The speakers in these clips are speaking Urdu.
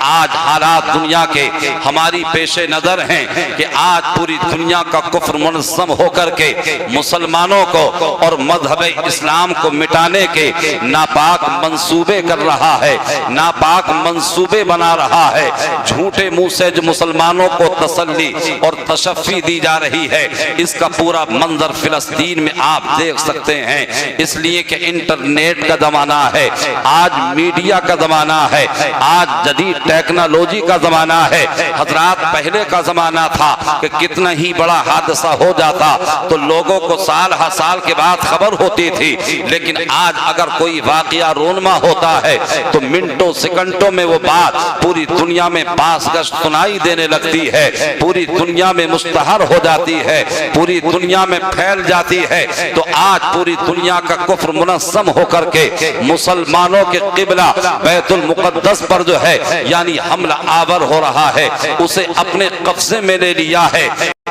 آج حالات دنیا کے ہماری پیش نظر ہیں کہ آج پوری دنیا کا کفر منظم ہو کر کے مسلمانوں کو اور مذہب اسلام کو مٹانے کے ناپاک منصوبے کر رہا ہے، ناپاک منصوبے بنا رہا ہے۔ جھوٹے منہ سے جو مسلمانوں کو تسلی اور تشفی دی جا رہی ہے، اس کا پورا منظر فلسطین میں آپ دیکھ سکتے ہیں۔ اس لیے کہ انٹرنیٹ کا زمانہ ہے، آج میڈیا کا زمانہ ہے، آج جدید ٹیکنالوجی کا زمانہ ہے۔ حضرات پہلے کا زمانہ تھا کہ کتنا ہی بڑا حادثہ ہو جاتا تو لوگوں کو سال ہر سال کے بعد خبر ہوتی تھی، لیکن آج اگر کوئی واقعہ رونما ہوتا ہے تو منٹوں سیکنڈوں میں وہ بات پوری دنیا میں پاس گشت سنائی دینے لگتی ہے، پوری دنیا میں مشتہر ہو جاتی ہے، پوری دنیا میں پھیل جاتی ہے۔ تو آج پوری دنیا کا کفر منظم ہو کر کے مسلمانوں کے قبلہ بیت المقدس پر جو ہے یعنی حملہ آور ہو رہا ہے، اسے اپنے قبضے میں لے لیا ہے۔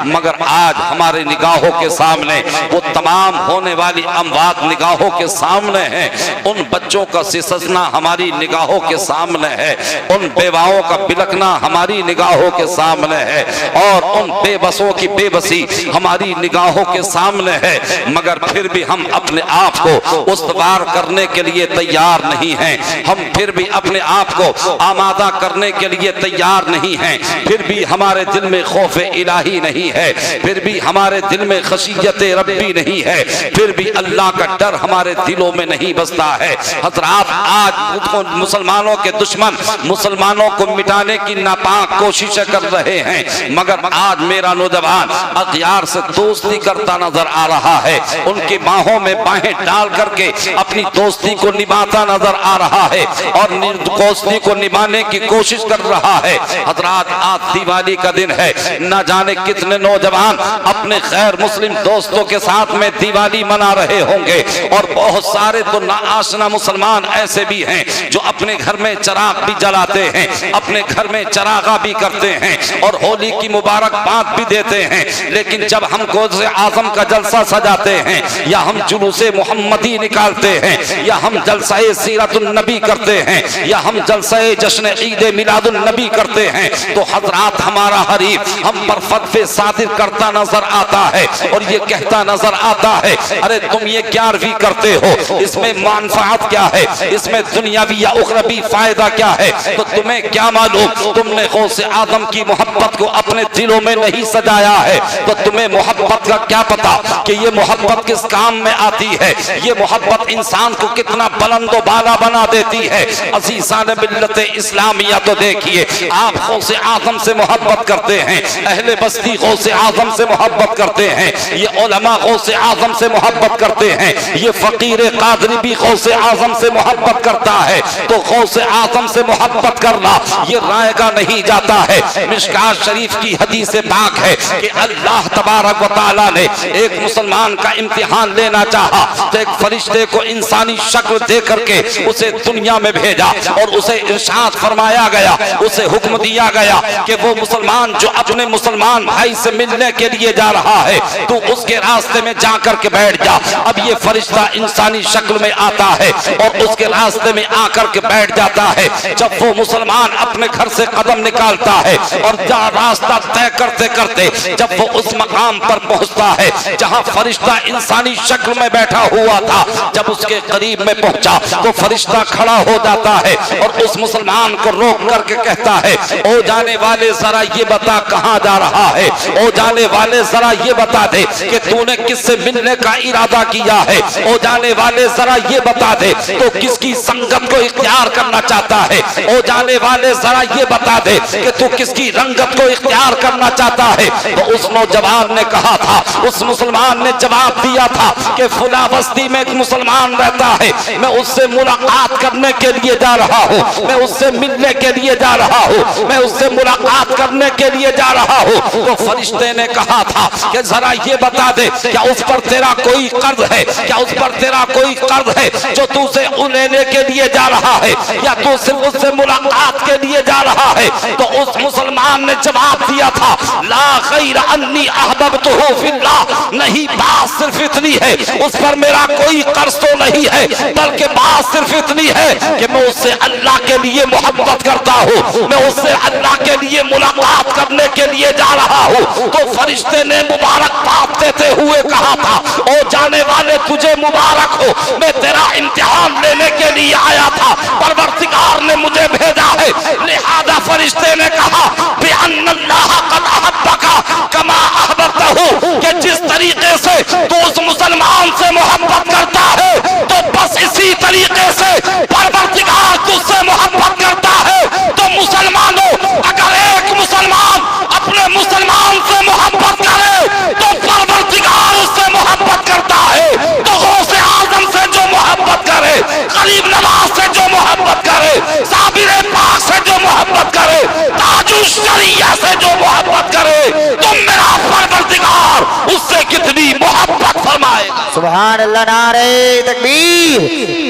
مگر آج ہمارے نگاہوں کے سامنے وہ تمام ہونے والی اموات نگاہوں کے سامنے ہیں، ان بچوں کا سسنا ہماری نگاہوں کے سامنے ہے، ان بیواؤں کا بلکنا ہماری نگاہوں کے سامنے ہے، اور ان بے بسوں کی بے بسی ہماری نگاہوں کے سامنے ہے۔ مگر پھر بھی ہم اپنے آپ کو استوار کرنے کے لیے تیار نہیں ہیں، ہم پھر بھی اپنے آپ کو آمادہ کرنے کے لیے تیار نہیں ہیں، پھر بھی ہمارے دل میں خوف الہی نہیں ہے، پھر بھی ہمارے دل میں خشیت ربی نہیں ہے، پھر بھی اللہ کا ڈر ہمارے دلوں میں نہیں بستا ہے۔ حضرات آج مسلمانوں کے دشمن مسلمانوں کو مٹانے کی ناپاک کوششیں کر رہے ہیں، مگر آج میرا نوجوان اغیار سے دوستی کرتا نظر آ رہا ہے، ان کی باہوں میں باہیں ڈال کر کے اپنی دوستی کو نبھاتا نظر آ رہا ہے اور دوستی کو نبھانے کی کوشش کر رہا ہے۔ حضرات آج دیوالی کا دن ہے، نہ جانے کتنے نوجوان اپنے غیر مسلم دوستوں کے ساتھ میں دیوالی منا رہے ہوں گے، اور بہت سارے تو ناآشنا مسلمان ایسے بھی ہیں جو اپنے گھر میں چراغ بھی جلاتے ہیں، اپنے گھر میں چراغاں بھی کرتے ہیں اور ہولی کی مبارکباد بھی دیتے ہیں، لیکن جب ہم غوث اعظم کا جلسہ سجاتے ہیں یا ہم جلوس محمدی نکالتے ہیں یا ہم جلسہ سیرت النبی کرتے ہیں یا ہم جلسہ جشن عید میلاد النبی کرتے ہیں تو حضرات ہمارا حریف ہم پر فتوے صادر کرتا نظر آتا ہے اور یہ کہتا نظر آتا ہے، ارے تم یہ گیارہویں کرتے ہو، اس میں منفعت کیا ہے، اس میں دنیاوی یا اخروی فائدہ کیا ہے؟ تو تمہیں کیا معلوم، تم نے غوث اعظم کی محبت کو اپنے دلوں میں نہیں سجایا ہے، تو تمہیں محبت کا کیا پتا کہ یہ محبت کس کام میں آتی ہے، یہ محبت انسان کو کتنا بلند و بالا بنا دیتی ہے۔ عزیزان ملت اسلامیہ تو دیکھیے، آپ غوث اعظم سے محبت کرتے ہیں، اہل بستی غوث اعظم سے محبت کرتے ہیں، یہ علماء غوث اعظم سے محبت کرتے ہیں، یہ فقیر قادری بھی غوث اعظم سے محبت کرتا ہے، تو غوث اعظم سے محبت کرنا یہ رائے گا نہیں جاتا ہے۔ مشکات شریف کی حدیث پاک ہے کہ اللہ تبارک و تعالیٰ نے ایک مسلمان کا امتحان لینا چاہا تو ایک فرشتے کو انسانی شکل دے کر کے اسے دنیا میں بھیجا اور اسے ارشاد فرمایا گیا، اسے حکم دیا گیا کہ وہ مسلمان جو اپنے مسلمان بھائی سے ملنے کے لیے جا رہا ہے تو اس کے راستے میں جا کر کے بیٹھ جا۔ اب یہ فرشتہ انسانی شکل میں آتا ہے اور اس کے راستے میں آ کر کے بیٹھ جاتا ہے۔ جب وہ مسلمان اپنے گھر سے قدم نکالتا ہے اور راستہ طے کرتے کرتے جب وہ اس مقام پر پہنچتا ہے جہاں فرشتہ انسانی شکل میں بیٹھا ہوا تھا، جب اس کے قریب میں پہنچا تو فرشتہ کھڑا ہو جاتا ہے اور اس مسلمان کو روک کر کے کہتا ہے، او جانے والے ذرا یہ بتا کہاں جا رہا ہے، او جانے والے ذرا یہ بتا دے کہ تو نے کس سے ملنے کا ارادہ کیا ہے، او جانے والے ذرا یہ بتا دے تو کس کی سنگت کو اختیار کرنا چاہتا ہے، او جانے والے ذرا یہ بتا دے کہ تو کس کی رنگت کو اختیار کرنا چاہتا ہے۔ تو اس نوجوان نے کہا تھا، اس مسلمان نے جواب دیا تھا کہ فلاں بستی میں ایک مسلمان رہتا ہے، میں اس سے ملاقات کرنے کے لیے جا رہا ہوں، میں اس سے ملنے کے لیے جا رہا ہوں، میں اس سے ملاقات کرنے کے لیے جا رہا ہوں۔ تو فرشتے نے کہا تھا کہ ذرا یہ بتا دے کیا اس پر تیرا کوئی قرض ہے, کیا اس پر تیرا کوئی قرض ہے جو تو اسے لینے کے لیے جا رہا ہے, یا تو صرف اس سے ملاقات کے لیے جا رہا ہے؟ تو اس مسلمان نے جواب دیا تھا لا غیر انی احببتہ فی اللہ, نہیں بات صرف اتنی ہے اس پر میرا کوئی قرض تو نہیں ہے, بلکہ بات صرف اتنی ہے کہ میں اس سے اللہ کے لیے محبت کرتا ہوں, میں اس سے اللہ کے لیے ملاقات کرنے کے لیے جا رہا ہوں. تو فرشتے نے مبارکباد دیتے ہوئے کہا تھا او جانے والے تجھے مبارک ہو, میں تیرا امتحان لینے کے لیے آیا تھا, پروردگار نے مجھے بھیجا ہے. لہذا فرشتے نے کہا بِأَنَّ اللَّهَ قَدْ أَحَبَّكَ كَمَا أَحْبَبْتَهُ, کہ جس طریقے سے تو اس مسلمان سے محبت کرتا ہے تو بس اسی طریقے سے پروردگار تجھ سے محبت کرتا ہے. تو مسلمانوں, اگر ایک مسلمان اپنے مسلمان سے محبت کرے تو پروردگار اس سے محبت کرتا ہے. تو غوث اعظم سے جو محبت کرے, غریب نواز سے جو محبت کرے, صابر پاک سے جو محبت کرے, تاج الشریعہ سے جو محبت کرے, تو میرا پروردگار اس سے کتنی محبت فرمائے گا. سبحان اللہ. نعرہ تکبیر,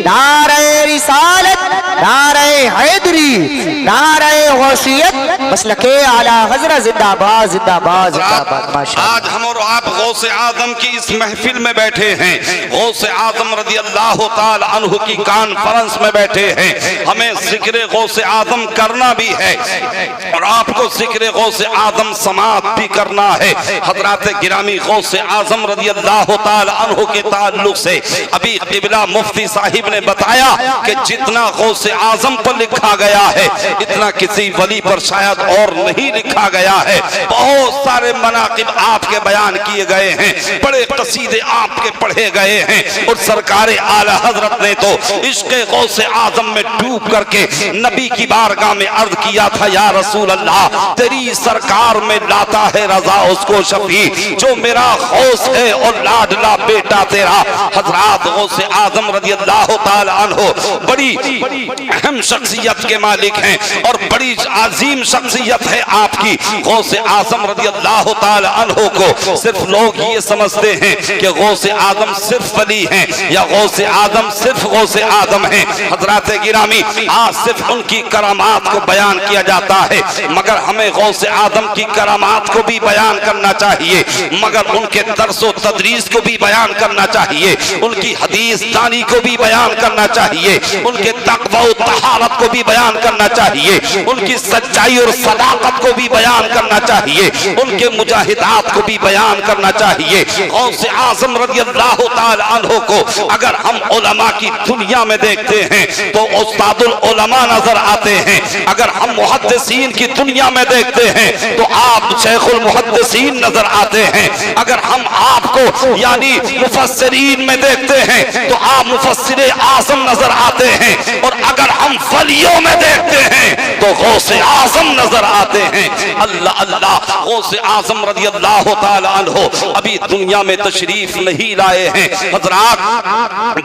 نعرہ رسالت, نعرہ حیدری, نعرہ غوثیت, مسلک اعلی حضرت زندہ باد زندہ باد زندہ باد. ماشاءاللہ. آج ہم اور آپ غوث اعظم کی اس محفل میں بیٹھے ہیں, غوث اعظم رضی اللہ تعالی عنہ کی کانفرنس میں بیٹھے ہیں. ہمیں ذکر غوث اعظم کرنا بھی ہے اور آپ کو ذکر غوث اعظم سماعت بھی کرنا ہے. حضرات گرامی, غوث اعظم رضی اللہ تعالی عنہ کے تعلق سے ابھی قبلہ مفتی صاحب نے بتایا کہ جتنا غوث اعظم پر لکھا گیا ہے اتنا کسی ولی پر شاید اور نہیں لکھا گیا ہے. بہت سارے مناقب آپ کے بیان کیے گئے ہیں, بڑے قصیدے آپ کے پڑھے گئے ہیں, اور سرکار اعلی حضرت نے تو عشق غوث اعظم میں ڈوب کر کے نبی کی بارگاہ میں عرض کیا تھا یا رسول اللہ تیری سرکار میں لاتا ہے رضا اس کو شفیع جو میرا غوث ہے اور لاڈلا بیٹا تیرا. حضرات غوث اعظم رضی اللہ تعالی عنہ بڑی اہم شخصیت کے مالک ہیں اور بڑی عظیم شخصیت ہے آپ کی. غوث اعظم رضی اللہ تعالی عنہ کو صرف لوگ یہ سمجھتے ہیں کہ غوث اعظم صرف ولی ہیں یا غوث اعظم صرف غوث اعظم ہیں. حضرات گرامی, آج صرف ان کی کرامات کو بیان کیا جاتا ہے, مگر ہمیں غوث اعظم کی کرامات کو بھی بیان کرنا چاہیے, مگر ان کے درس و تدریس کو بھی بیان کرنا چاہیے, ان کی حدیث دانی کو بھی بیان کرنا چاہیے, ان کے تقوی و طہارت کو بھی بیان کرنا چاہیے, ان کی سچائی اور صداقت کو بھی بیان کرنا چاہیے, ان کے مجاہدات کو بھی بیان کرنا چاہیے. غوث اعظم رضی اللہ تعالی عنہ کو اگر ہم علماء کی دنیا میں دیکھتے ہیں تو استاد العلماء نظر آتے ہیں, اگر ہم محدثین کی دنیا میں دیکھتے ہیں تو آپ شیخ المحدثین نظر آتے ہیں, اگر ہم آپ کو یعنی مفسرین میں دیکھتے ہیں تو آپ مفسر اعظم نظر آتے ہیں, اور اگر ہم ولیوں میں دیکھتے ہیں تو غوث اعظم نظر آتے ہیں. اللہ اللہ, غوث اعظم رضی اللہ تعالی عنہ ابھی دنیا میں تشریف نہیں لائے ہیں. حضرات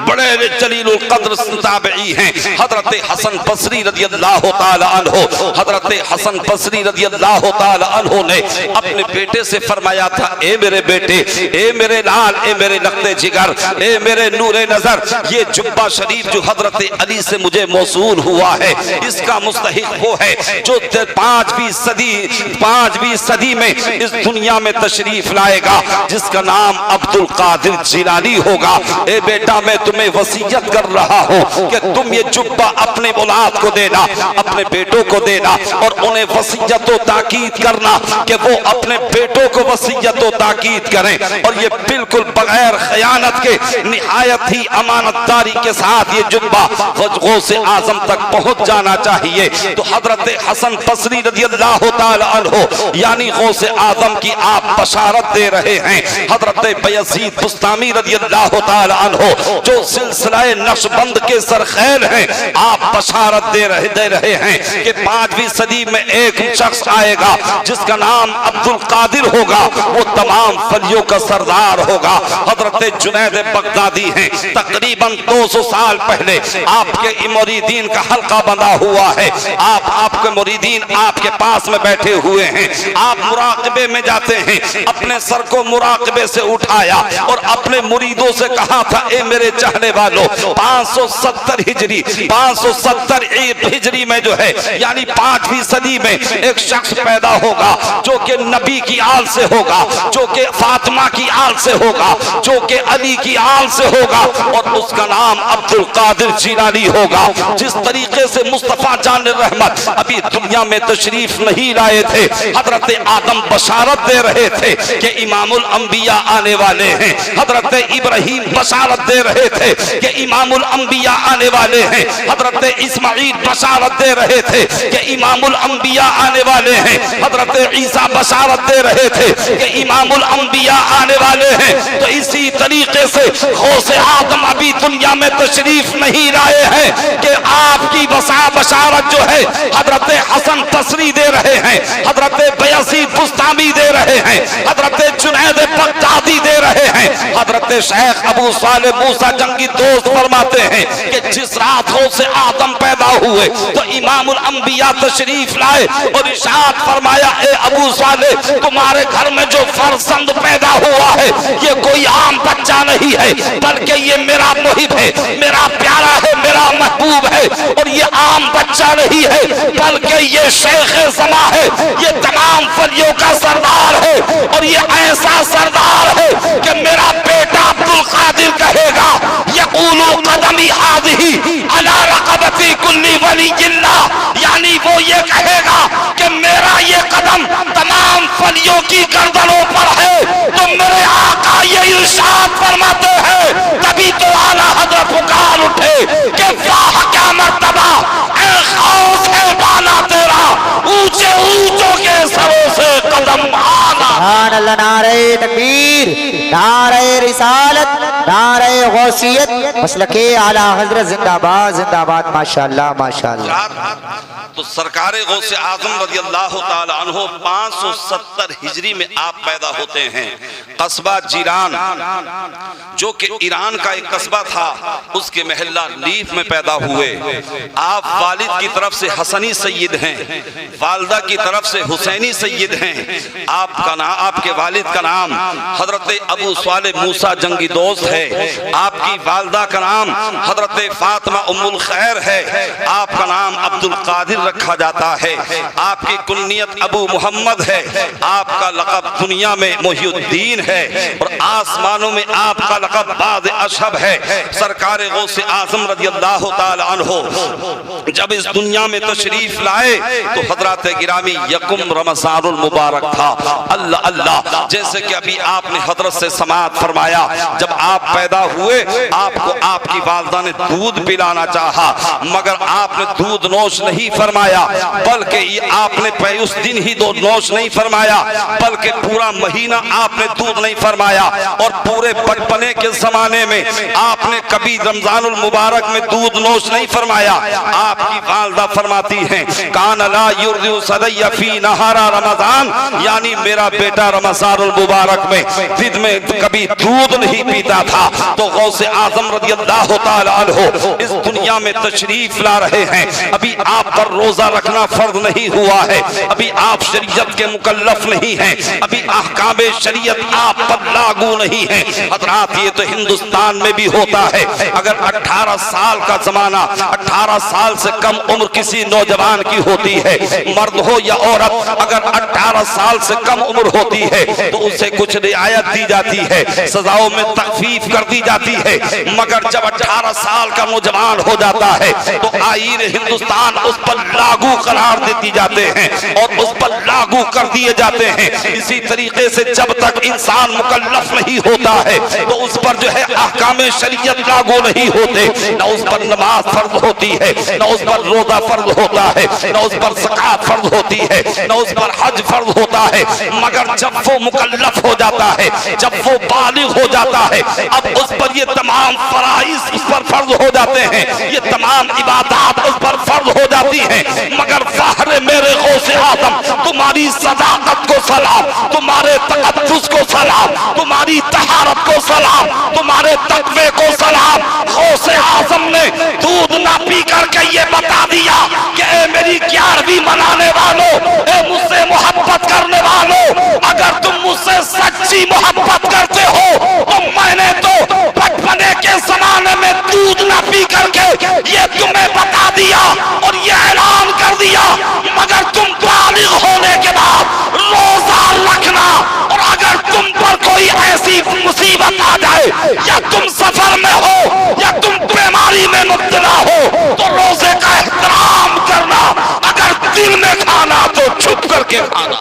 بڑے جلیل القدر تابعی ہیں, حضرت حسن بصری رضی اللہ تعالی عنہ, حضرت حسن بصری رضی اللہ تعالی عنہ نے اپنے بیٹے سے فرمایا تھا اے میرے بیٹے, اے میرے لال, اے میرے لخت جگر, اے میرے نور نظر, یہ جبہ شریف جو حضرت علی سے مجھے موصول ہوا ہے اس کا مستحق وہ ہے جو 5ویں صدی میں اس دنیا میں تشریف لائے گا جس کا نام عبد القادر جیلانی ہوگا. اے بیٹا, میں تمہیں وصیت کر رہا ہوں کہ تم یہ جبہ اپنے اولاد کو دینا, اپنے بیٹوں کو دینا, اور انہیں وصیت و تاکید کرنا کہ وہ اپنے بیٹوں کو وصیت و تاکید کریں, اور یہ بالکل بغیر خیانت کے نہایت ہی امانت داری کے ساتھ یہ جبہ غوث اعظم تک پہنچ جانا چاہیے. تو حضرت حسن بصری رضی اللہ تعالی عنہ یعنی غوث اعظم کی آپ بشارت دے رہے ہیں. حضرت بایزید بسطامی رضی اللہ تعالی عنہ جو سلسلہ نقشبند کے سرخیل ہیں, آپ بشارت دے رہے ہیں کہ 5ویں صدی میں ایک شخص آئے گا جس کا نام عبد القادر ہوگا, وہ تمام فلیوں کا سردار ہوگا۔ حضرت جنید بغدادی ہیں، تقریباً 200 سال پہلے آپ کے مریدین کا حلقہ بندھا ہوا ہے، آپ کے مریدین آپ کے پاس میں بیٹھے ہوئے ہیں، آپ مراقبے میں جاتے ہیں، اپنے سر کو مراقبے سے اٹھایا اور اپنے مریدوں سے کہا تھا اے میرے چاہنے والوں، 570 ہجری 570 ہجری میں جو ہے یعنی 5ویں صدی میں ایک شخص پیدا ہوگا جو کہ نبی کی آل سے ہوگا، جو کہ فاطمہ کی آل سے ہوگا، جو کہ علی کی آل سے ہوگا، اور اس کا نام عبد القادر جیلانی ہوگا۔ جس طریقے سے مصطفیٰ جان رحمت ابھی دنیا میں تشریف نہیں لائے تھے، حضرت آدم بشارت دے رہے تھے کہ امام الانبیاء آنے والے ہیں، حضرت ابراہیم بشارت دے رہے تھے کہ امام الانبیاء آنے والے ہیں، حضرت اسماعیل بشارت دے رہے تھے کہ امام الانبیاء آنے والے ہیں، حضرت عیسیٰ بشارت دے رہے تھے کہ امام الانبیاء آنے والے ہیں۔ تو اسی طریقے سے غوث آدم ابھی دنیا میں تشریف نہیں لائے ہیں کہ آپ کی بشارت جو ہے حضرت حسن تصریح دے رہے ہیں، حضرت بیزید بستامی دے رہے ہیں، حضرت جنید بغدادی دے رہے ہیں، حضرت شیخ ابو صالح موسیٰ جنگی دوست فرماتے ہیں کہ جس رات غوث آدم پیدا ہوئے تو امام الانبیاء تشریف لائے اور ارشاد فرمایا اے ابو صالح تمہارے گھر میں جو فرزند پیدا ہوا ہے یہ کوئی عام بچہ نہیں ہے بلکہ یہ میرا محب ہے، میرا پیارا ہے، میرا محبوب ہے، اور یہ عام بچہ نہیں ہے بلکہ یہ شیخ زماں ہے، یہ تمام فلیوں کا سردار ہے، اور یہ ایسا سردار ہے کہ میرا بیٹا عبد القادر کہے گا یقول قدمی ہذہ علی رقبۃ کل ولی اللہ، یعنی وہ یہ کہے گا کہ میرا یہ قدم تمام فلیوں کی گردنوں پر ہے۔ تو میرے آقا یہ ارشاد فرماتے ہیں، تبھی تو اعلیٰ حضرت پکار اٹھے کہ واہ کیا مرتبہ اے غوث ہے بالا تیرا، اونچے اونچوں کے سروں سے قدم آنا۔ سبحان اللہ، نعرہ تکبیر، نعرہ رسالت، نعرہ غوثیت، مسلک اعلیٰ حضرت زندہ باد زندہ باد، ماشاءاللہ ماشاءاللہ۔ تو سرکار غوث اعظم رضی اللہ تعالی عنہ 570 ہجری میں آپ پیدا ہوتے ہیں۔ قصبہ جیران جو کہ ایران کا ایک قصبہ تھا اس کے محلہ لیف میں پیدا ہوئے۔ آپ والد کی طرف سے حسنی سید ہیں، والدہ کی طرف سے حسینی سید ہیں۔ آپ کے والد کا نام حضرت ابو صالح موسیٰ جنگی دوست ہے، آپ کی والدہ کا نام حضرت فاطمہ ام الخیر ہے، آپ کا نام عبد القادر رکھا جاتا ہے، آپ کی کنیت ابو محمد ہے، آپ کا لقب دنیا میں محی الدین ہے، اور آسمانوں میں آپ کا لقب باز اشہب ہے۔ سرکار غوث اعظم رضی اللہ تعالی عنہ جب اس دنیا میں تشریف لائے تو حضرات گرامی یکم رمضان المبارک تھا۔ اللہ اللہ، جیسے کہ ابھی آپ نے حضرت سے سماعت فرمایا، جب آپ پیدا ہوئے آپ کو آپ کی والدہ نے دودھ پلانا چاہا مگر آپ نے دودھ نوش نہیں فرمایا، بلکہ یہ آپ نے اس دن ہی دو نوش نہیں فرمایا بلکہ پورا مہینہ آپ نے دودھ نہیں فرمایا، اور پورے بچپنے کے زمانے میں آپ نے کبھی رمضان المبارک میں دودھ نوش نہیں فرمایا۔ آپ کی والدہ فرماتی ہیں کان لا یرضع صدی فی نہار رمضان، یعنی میرا بیٹا رمضان المبارک میں دن میں کبھی دودھ نہیں پیتا تھا۔ تو غوث اعظم رضی اللہ تعالی عنہ اس دنیا میں تشریف لا رہے ہیں، ابھی آپ پر روزہ رکھنا فرض نہیں ہوا ہے، ابھی آپ شریعت کے مکلف نہیں ہیں، ابھی احکام شریعت آپ پر لاگو نہیں ہیں۔ حضرات یہ تو ہندوستان میں بھی ہوتا ہے، اگر 18 سال کا زمانہ 18 سال سے کم عمر کسی نوجوان کی ہوتی ہے، مرد ہو یا عورت، اگر 18 سال سے کم عمر ہوتی ہے تو اسے کچھ رعایت دی جاتی ہے، سزاؤں میں تخفیف کر دی جاتی ہے، مگر جب 18 سال کا نوجوان ہو جاتا ہے تو آئین ہندوستان اس پر لاگو قرار دیتی جاتے ہیں اور اس پر لاگو کر دیے جاتے ہیں۔ اسی طریقے سے جب تک انسان مکلف نہیں ہوتا ہے تو اس پر جو ہے احکام شریعت لاگو نہیں ہوتے، نہ اس پر نماز فرض ہوتی ہے، نہ اس پر روزہ فرض ہوتا ہے، نہ اس پر زکوٰۃ فرض ہوتی ہے، نہ اس پر حج فرض ہوتا ہے، مگر جب وہ مکلف ہو جاتا ہے، جب وہ بالغ ہو جاتا ہے، اب اس پر یہ تمام فرائض اس پر فرض ہو جاتے ہیں، یہ تمام عبادات اس پر فرض ہو جاتی ہیں، مگر فخر میرے غوث اعظم تمہاری صداقت کو سلام، تمہارے تقدس کو سلام، تمہاری طہارت کو سلام، تمہارے تقوی کو سلام۔ غوث اعظم نے دودھ نہ پی کر کے یہ بتا دیا کہ اے میری 11ویں منانے والوں، اے مجھ سے محبت کرنے والوں، اگر تم مجھ سے سچی محبت کرتے ہو تو میں نے تو بچپنے کے زمانے میں دودھ نہ پی کر کے یہ تمہیں بتا دیا اور یہ اعلان کر دیا، مگر تم بالغ ہونے کے بعد روزہ رکھنا، اور اگر تم پر کوئی ایسی مصیبت آ جائے یا تم سفر میں ہو یا تم بیماری میں مبتلا ہو تو روزے کا احترام کرنا، اگر دل میں کھانا تو چھپ کر کے کھانا۔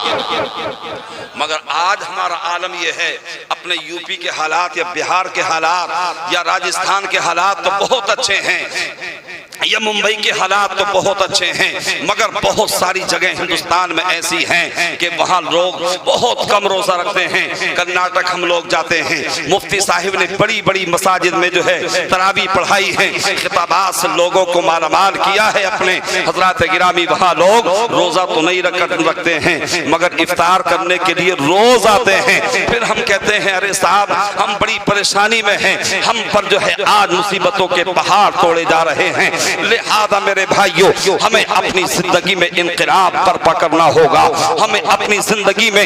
مگر آج ہمارا عالم یہ ہے، اپنے یو پی کے حالات یا بہار کے حالات یا راجستھان کے حالات تو بہت اچھے ہیں، یا ممبئی کے حالات تو بہت اچھے ہیں، مگر بہت ساری جگہیں ہندوستان میں ایسی ہیں کہ وہاں لوگ بہت کم روزہ رکھتے ہیں۔ کرناٹک ہم لوگ جاتے ہیں، مفتی صاحب نے بڑی بڑی مساجد میں جو ہے تراویح پڑھائی ہے، خطابات سے لوگوں کو مالا مال کیا ہے اپنے حضرات گرامی۔ وہاں لوگ روزہ تو نہیں رکھتے ہیں مگر افطار کرنے کے لیے روز آتے ہیں۔ پھر ہم کہتے ہیں ارے صاحب ہم بڑی پریشانی میں ہیں، ہم پر جو ہے آج مصیبتوں کے پہاڑ توڑے جا رہے ہیں۔ لہذا میرے بھائیوں، ہمیں اپنی زندگی میں انقلاب برپا کرنا ہوگا، ہمیں اپنی زندگی میں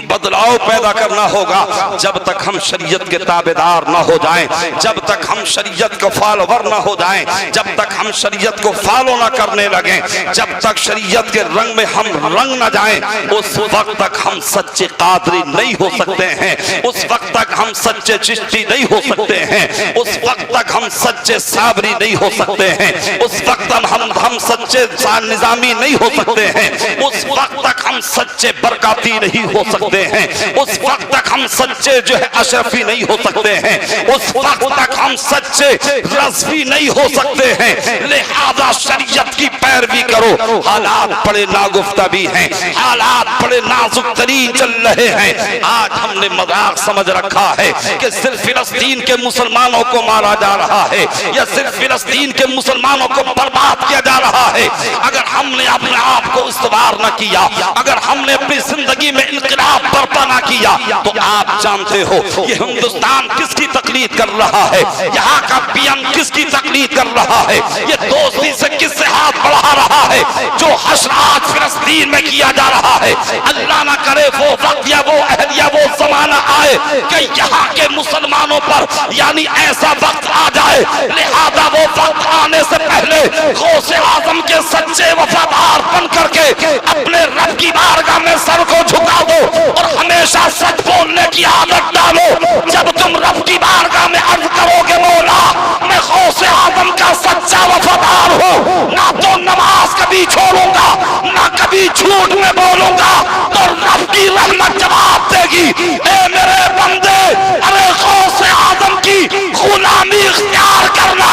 بدلاؤ پیدا کرنا ہوگا۔ جب تک ہم شریعت کے تابعدار نہ ہو جائیں، جب تک ہم شریعت کو فالوور نہ ہو جائیں، جب تک ہم شریعت کو فالو نہ کرنے لگیں، جب تک شریعت کے رنگ میں ہم رنگ نہ جائیں، اس وقت تک ہم سچے قادری نہیں ہو سکتے ہیں، اس وقت تک ہم سچے چشتی نہیں ہو سکتے ہیں، اس وقت تک ہم سچے صابری نہیں ہو سکتے ہیں، اس وقت ہم سچے نظامی نہیں ہو سکتے ہیں، اس وقت تک ہم سچے برکاتی نہیں ہو سکتے ہیں، اس وقت تک ہم سچے جو ہے اشرفی نہیں ہو سکتے ہیں، اس وقت تک ہم سچے رضوی نہیں ہو سکتے ہیں۔ لہذا شریعت کی پیروی کرو۔ حالات بڑے ناگفتہ بھی ہیں، حالات بڑے نازک ترین چل رہے ہیں۔ آج ہم نے مذاق سمجھ رکھا ہے کہ صرف فلسطین کے مسلمانوں کو مارا جا رہا ہے یا صرف فلسطین کے مسلمانوں کو برباد کیا جا رہا ہے۔ اگر ہم نے اپنے آپ کو استوار نہ کیا، اگر ہم نے اپنی زندگی میں انقلاب برپا نہ کیا تو آپ جانتے ہو یہ ہندوستان کس کی تقلید کر رہا ہے، یہاں کا پی ایم کس کی تقلید کر رہا ہے، یہ دوستی سے کس سے ہاتھ بڑھا رہا ہے۔ جو حشرات فلسطین میں کیا جا رہا ہے، اللہ نہ کرے وہ وقت یا وہ عہد یا وہ زمانہ آئے کہ یہاں کے مسلمانوں پر یعنی ایسا وقت آ جائے، لہذا وہ وقت آنے سے پہلے غوث اعظم کے سچے وفادار بن کر کے اپنے رب کی بارگاہ میں سر کو جھکا دو اور ہمیشہ سچ بولنے کی عادت ڈالو۔ جب تم رب کی بارگاہ میں عرض کرو گے مولا میں غوث اعظم کا سچا وفادار ہوں، نہ تو نماز کبھی چھوڑوں گا نہ کبھی جھوٹ میں بولوں گا، تو رب کی رحمت جواب دے گی اے میرے بندے، ارے غوث اعظم کی غلامی اختیار کرنا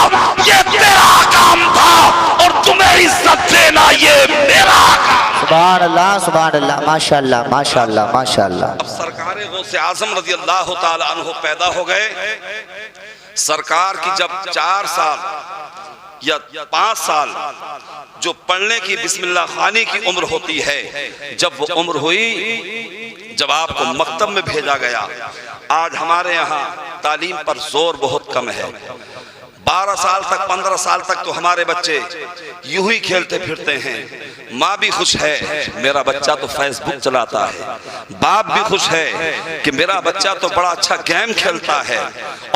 یہ تیرا کام تھا اور تمہیں عزت دینا یہ میرا کام۔ سبحان اللہ سبحان اللہ، ماشاءاللہ ماشاءاللہ ماشاءاللہ۔ اب سرکار غوث اعظم رضی اللہ تعالی عنہ پیدا ہو گئے۔ سرکار کی جب 4 سال یا 5 سال جو پڑھنے کی بسم اللہ خوانی کی عمر ہوتی ہے، جب وہ عمر ہوئی، جب آپ کو مکتب میں بھیجا گیا۔ آج ہمارے یہاں تعلیم پر زور بہت کم ہے۔ 12 سال تک 15 سال تک تو ہمارے بچے یوں ہی کھیلتے پھرتے ہیں۔ ماں بھی خوش ہے میرا بچہ تو فیس بک چلاتا ہے، باپ بھی خوش ہے کہ میرا بچہ تو بڑا اچھا گیم کھیلتا ہے،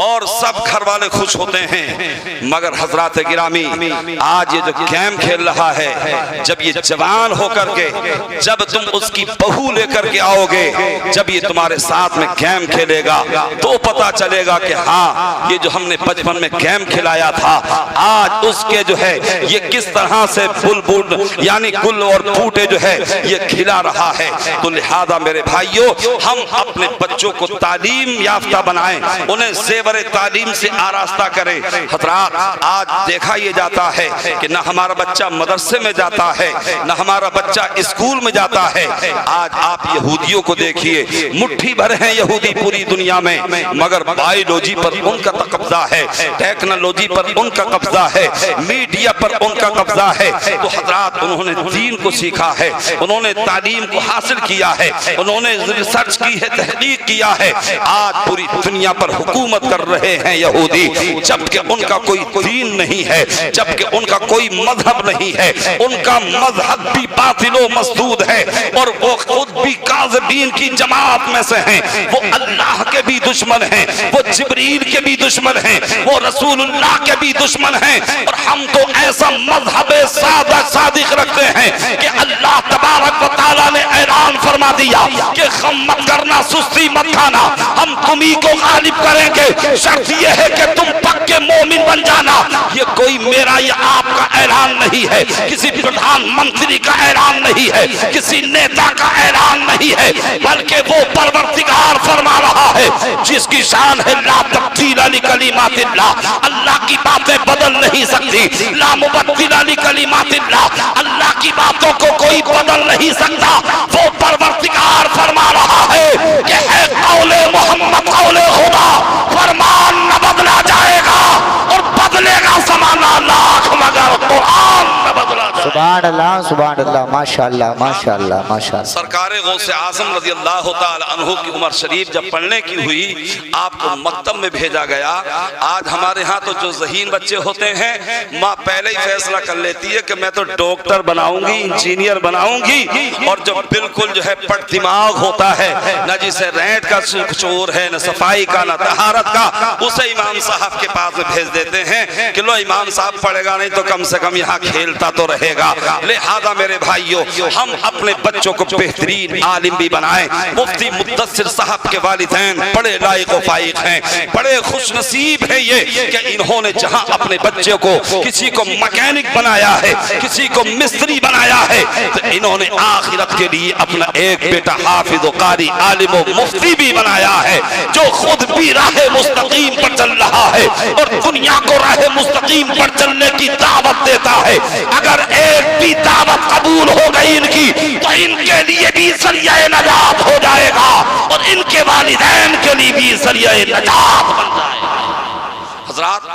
اور سب گھر والے خوش ہوتے ہیں۔ مگر حضرات گرامی آج یہ جو گیم کھیل رہا ہے، جب یہ جوان ہو کر کے جب تم اس کی بہو لے کر کے آؤ گے، جب یہ تمہارے ساتھ میں گیم کھیلے گا تو پتا چلے گا کہ ہاں یہ جو ہم نے بچپن میں گیم کھلایا تھا آج اس کے جو ہے یہ کس طرح سے بل یعنی گل اور بوٹے جو ہے یہ کھلا رہا ہے۔ تو لہذا میرے بھائیوں ہم اپنے بچوں کو تعلیم یافتہ بنائیں، انہیں زیور تعلیم سے آراستہ کریں۔ حضرات آج دیکھا یہ جاتا ہے کہ نہ ہمارا بچہ مدرسے میں جاتا ہے نہ ہمارا بچہ اسکول میں جاتا ہے۔ آج آپ یہودیوں کو دیکھیے، مٹھی بھر ہیں یہودی پوری دنیا میں، مگر بایولوجی پر ان کا قبضہ ہے، ٹیکنالوجی ٹیکنالوجی پر ان کا قبضہ ہے، میڈیا پر ان کا قبضہ ہے، تو حضرات انہوں نے دین کو سیکھا ہے، انہوں نے تعلیم کو حاصل کیا ہے، انہوں نے ریسرچ کی ہے، تحقیق کیا ہے۔ آج پوری دنیا پر حکومت کر رہے ہیں یہودی، جبکہ ان کا کوئی دین نہیں ہے، جبکہ ان کا کوئی مذہب نہیں ہے، ان کا مذہب بھی باطل و مسدود ہے، اور وہ خود بھی کاذبین کی جماعت میں سے ہیں، وہ اللہ کے بھی دشمن ہیں، وہ جبریل کے بھی دشمن ہیں، وہ رسول اللہ کے بھی دشمن ہیں، اور ہم تو ایسا مذہب صادق رکھتے ہیں کہ اللہ تبارک و تعالیٰ نے اعلان فرما دیا کہ غم مت کرنا، سستی مت کھانا، ہم تمہیں کو غالب کریں گے، شرط یہ ہے کہ تم پکے مومن بن جانا۔ یہ کوئی میرا یا آپ کا اعلان نہیں ہے، کسی پردھان منتری کا اعلان نہیں ہے، کسی نیتا کا اعلان نہیں ہے، بلکہ وہ پروردگار فرما رہا ہے جس کی شان ہے لا تبدیل لکلمات اللہ، اللہ کی باتیں بدل نہیں سکتی، لا مبدل لکلمات اللہ، اللہ کی باتوں کو کوئی بدل نہیں سکتا۔ وہ پروردگار فرما رہا ہے کہ ہے قول محمد قول خدا، فرمان نہ بدلا جائے گا اور بدلے گا زمانہ لاکھ مگر قرآن نہ بدلا جائے گا۔ سبحان اللہ سبحان اللہ، ماشاءاللہ ماشاءاللہ ماشاءاللہ۔ سرکار غوث اعظم رضی اللہ تعالی عنہ کی عمر شریف جب پڑھنے کی ہوئی، آپ کو مکتب میں بھیجا گیا۔ آج ہمارے ہاں تو جو ذہین بچے ہوتے ہیں، ماں پہلے ہی فیصلہ کر لیتی ہے کہ میں تو ڈاکٹر بناؤں گی، انجینئر بناؤں گی، اور جو بالکل جو ہے پٹ دماغ ہوتا ہے، نہ جسے رینٹ کا شعور ہے، نہ صفائی کا، نہ طہارت کا، اسے امام صاحب کے پاس میں بھیج دیتے ہیں کہ لو امام صاحب پڑھے گا نہیں تو کم سے کم یہاں کھیلتا تو رہے گا۔ لہذا میرے بھائیوں، ہم اپنے بچوں کو بہترین عالم بھی بنائیں۔ مفتی مدثر صاحب کے والدین بڑے لائق و فائق ہیں، بڑے خوش نصیب ہیں یہ کہ انہوں نے جہاں اپنے بچوں کو کسی کو مکینک بنایا ہے، کسی کو مستری بنایا ہے، تو انہوں نے آخرت کے لیے اپنا ایک بیٹا حافظ و قاری عالم و مفتی بھی بنایا ہے، جو خود بھی راہ مستقیم پر چل رہا ہے اور دنیا کو راہ مستقیم پر چلنے کی دعوت دیتا ہے۔ اگر ایک بھی دعوت قبول ہو گئی ان کی تو ان کے لیے بھی ذریعہ نجات ہو جائے گا، اور ان کے والدین کے لیے بھی ذریعہ نجات بن جائے گا۔ حضرات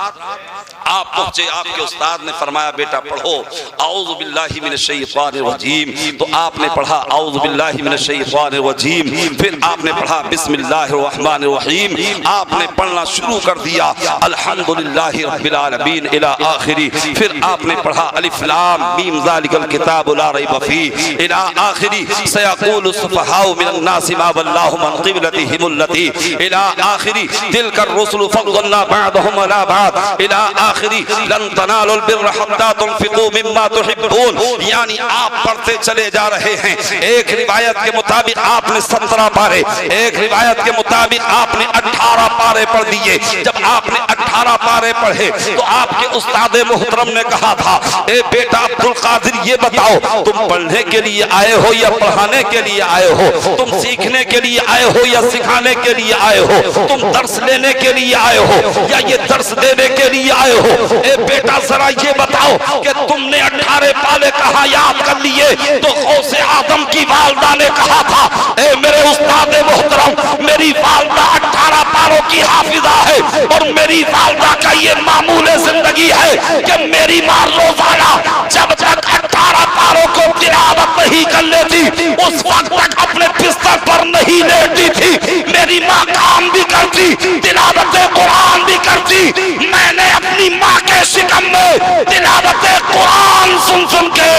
آپ پہنچے، آپ کے استاد نے فرمایا بیٹا پڑھو اعوذ باللہ من الشیطان الرجیم، تو آپ نے پڑھا اعوذ باللہ من الشیطان الرجیم، پھر آپ نے پڑھا بسم اللہ الرحمن الرحیم، آپ نے پڑھنا شروع کر دیا الحمدللہ رب العالمین الی آخری، پھر آپ نے پڑھا الف لام میم ذالک الکتاب لا ریب فیہ الی آخری، سیقول السفہاء من الناس ما ولاهم عن قبلتهم التي الی آخری، تلک الرسل فضلنا بعضهم على بعض الی آخری، لن تنالوا البر حتى تنفقوا مما تحبون۔ یعنی آپ پڑھتے چلے جا رہے ہیں، ایک روایت کے مطابق آپ نے 17 پارے، ایک روایت کے مطابق آپ نے 18 پارے پڑھ دیے۔ جب آپ نے 18 پارے پڑھے تو آپ کے استاد محترم نے کہا تھا اے بیٹا عبدالقادر یہ بتاؤ تم پڑھنے کے لیے آئے ہو یا پڑھانے کے لیے آئے ہو، تم سیکھنے کے لیے آئے ہو یا سکھانے کے لیے آئے ہو، تم درس لینے کے لیے آئے ہو یا یہ درس دینے کے لیے آئے ہو؟ اے بیٹا ذرا یہ بتاؤ کہ تم نے 18 پالے کہاں یاد کر لیے؟ تو غوث اعظم کی والدہ نے کہا تھا اے میرے استاد محترم، میری والدہ 18 پاروں کی حافظہ ہے، اور میری والدہ کا یہ معمول زندگی ہے کہ میری ماں روزانہ جب تک 18 پاروں کو تلاوت نہیں کر لیتی اس وقت تک اپنے بستر پر نہیں لیٹی تھی۔ میری ماں کام بھی کرتی، تلاوت قرآن بھی کرتی، میں نے اپنی ماں کے شکم میں تلاوت قرآن سن سن کے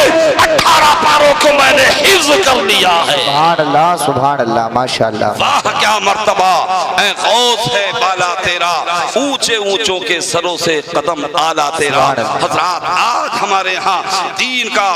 18 پاروں کو میں نے حفظ کر لیا ہے۔ سبحان اللہ سبحان اللہ ماشاءاللہ۔ واہ کیا مرتبہ اے غوث ہے بالا تیرا، اونچے اونچوں کے سروں سے قدم آلا تیرا۔ حضرات آج ہمارے ہاں دین کا،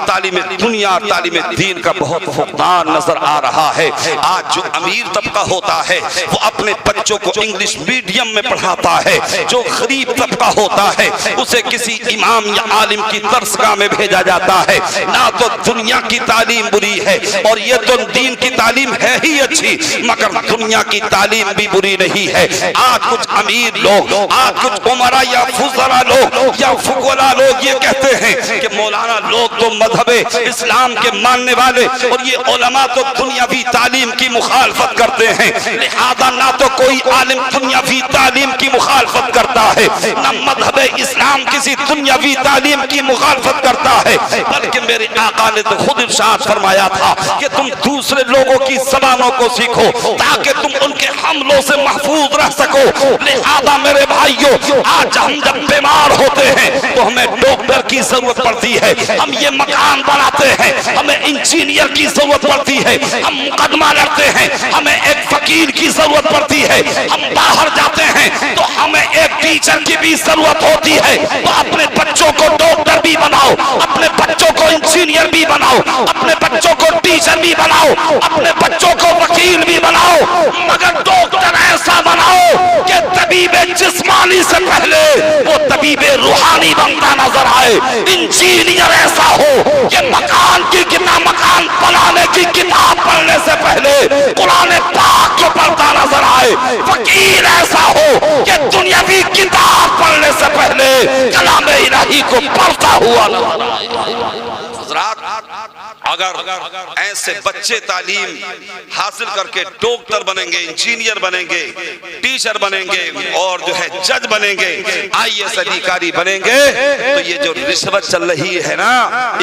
تعلیم دنیا، تعلیم دین کا بہت فقدان نظر آ رہا ہے۔ آج جو امیر طبقہ ہوتا ہے وہ اپنے بچوں کو انگلش میڈیم میں پڑھاتا ہے، جو غریب طبقہ ہوتا ہے اسے کسی امام یا عالم کی درسگاہ میں بھیجا جاتا ہے۔ نہ تو دنیا کی تعلیم بری ہے، اور یہ تو دین کی تعلیم ہے ہی اچھی، مگر دنیا کی تعلیم بھی بری نہیں ہے۔ آج کچھ امیر لوگ، آج کچھ عمرا یا فضلا لوگ یا فقراء لوگ یہ کہتے ہیں کہ مولانا لوگ تو مذہب اسلام کے ماننے والے اور یہ علماء تو دنیاوی تعلیم کی مخالفت کرتے ہیں، لہذا نہ تو کوئی عالم دنیاوی تعلیم کی مخالفت کرتا ہے، نہ مذہب اسلام کسی دنیاوی تعلیم کی مخالفت کرتا ہے، بلکہ میرے آقا نے تو خود ارشاد فرمایا تھا کہ تم دوسرے لوگوں کی زبانوں کو سیکھو تاکہ تم ان کے حملوں سے محفوظ رہ سکو۔ لہذا میرے بھائیوں، آج ہم جب بیمار ہوتے ہیں تو ہمیں ڈاکٹر کی ضرورت پڑتی ہے، ہم یہ مکان بناتے ہیں ہمیں انجینئر کی ضرورت پڑتی ہے، ہم مقدمہ لڑتے ہیں ہمیں ایک وکیل کی ضرورت پڑتی ہے، ہم باہر جاتے ہیں تو ہمیں ایک ٹیچر کی بھی ضرورت ہوتی ہے۔ تو اپنے بچوں کو ڈاکٹر بھی بناؤ، اپنے بچوں کو انجینئر بھی بناؤ، اپنے بچوں کو ٹیچر بھی بناؤ، اپنے بچوں کو وکیل بھی بناؤ، مگر ڈاکٹر ایسا بناؤ کہ طبیب جسمانی سے پہلے وہ طبیب روحانی بنتا نظر آئے۔ انجینئر ایسا ہو کہ مکان بنانے کی کتاب پڑھنے سے پہلے قرآن پاک کو پڑھتا نظر آئے۔ وکیل ایسا ہو کہ دنیاوی کتاب پڑھنے سے پہلے کلام الہی کو پڑھتا ہوا نظر آئے۔ حضرات، اگر ایسے بچے تعلیم حاصل کر کے ڈاکٹر بنیں گے، انجینئر بنیں گے، ٹیچر بنیں گے اور جو ہے جج بنیں گے، IAS ادھیکاری بنیں گے، تو یہ جو رشوت چل رہی ہے نا،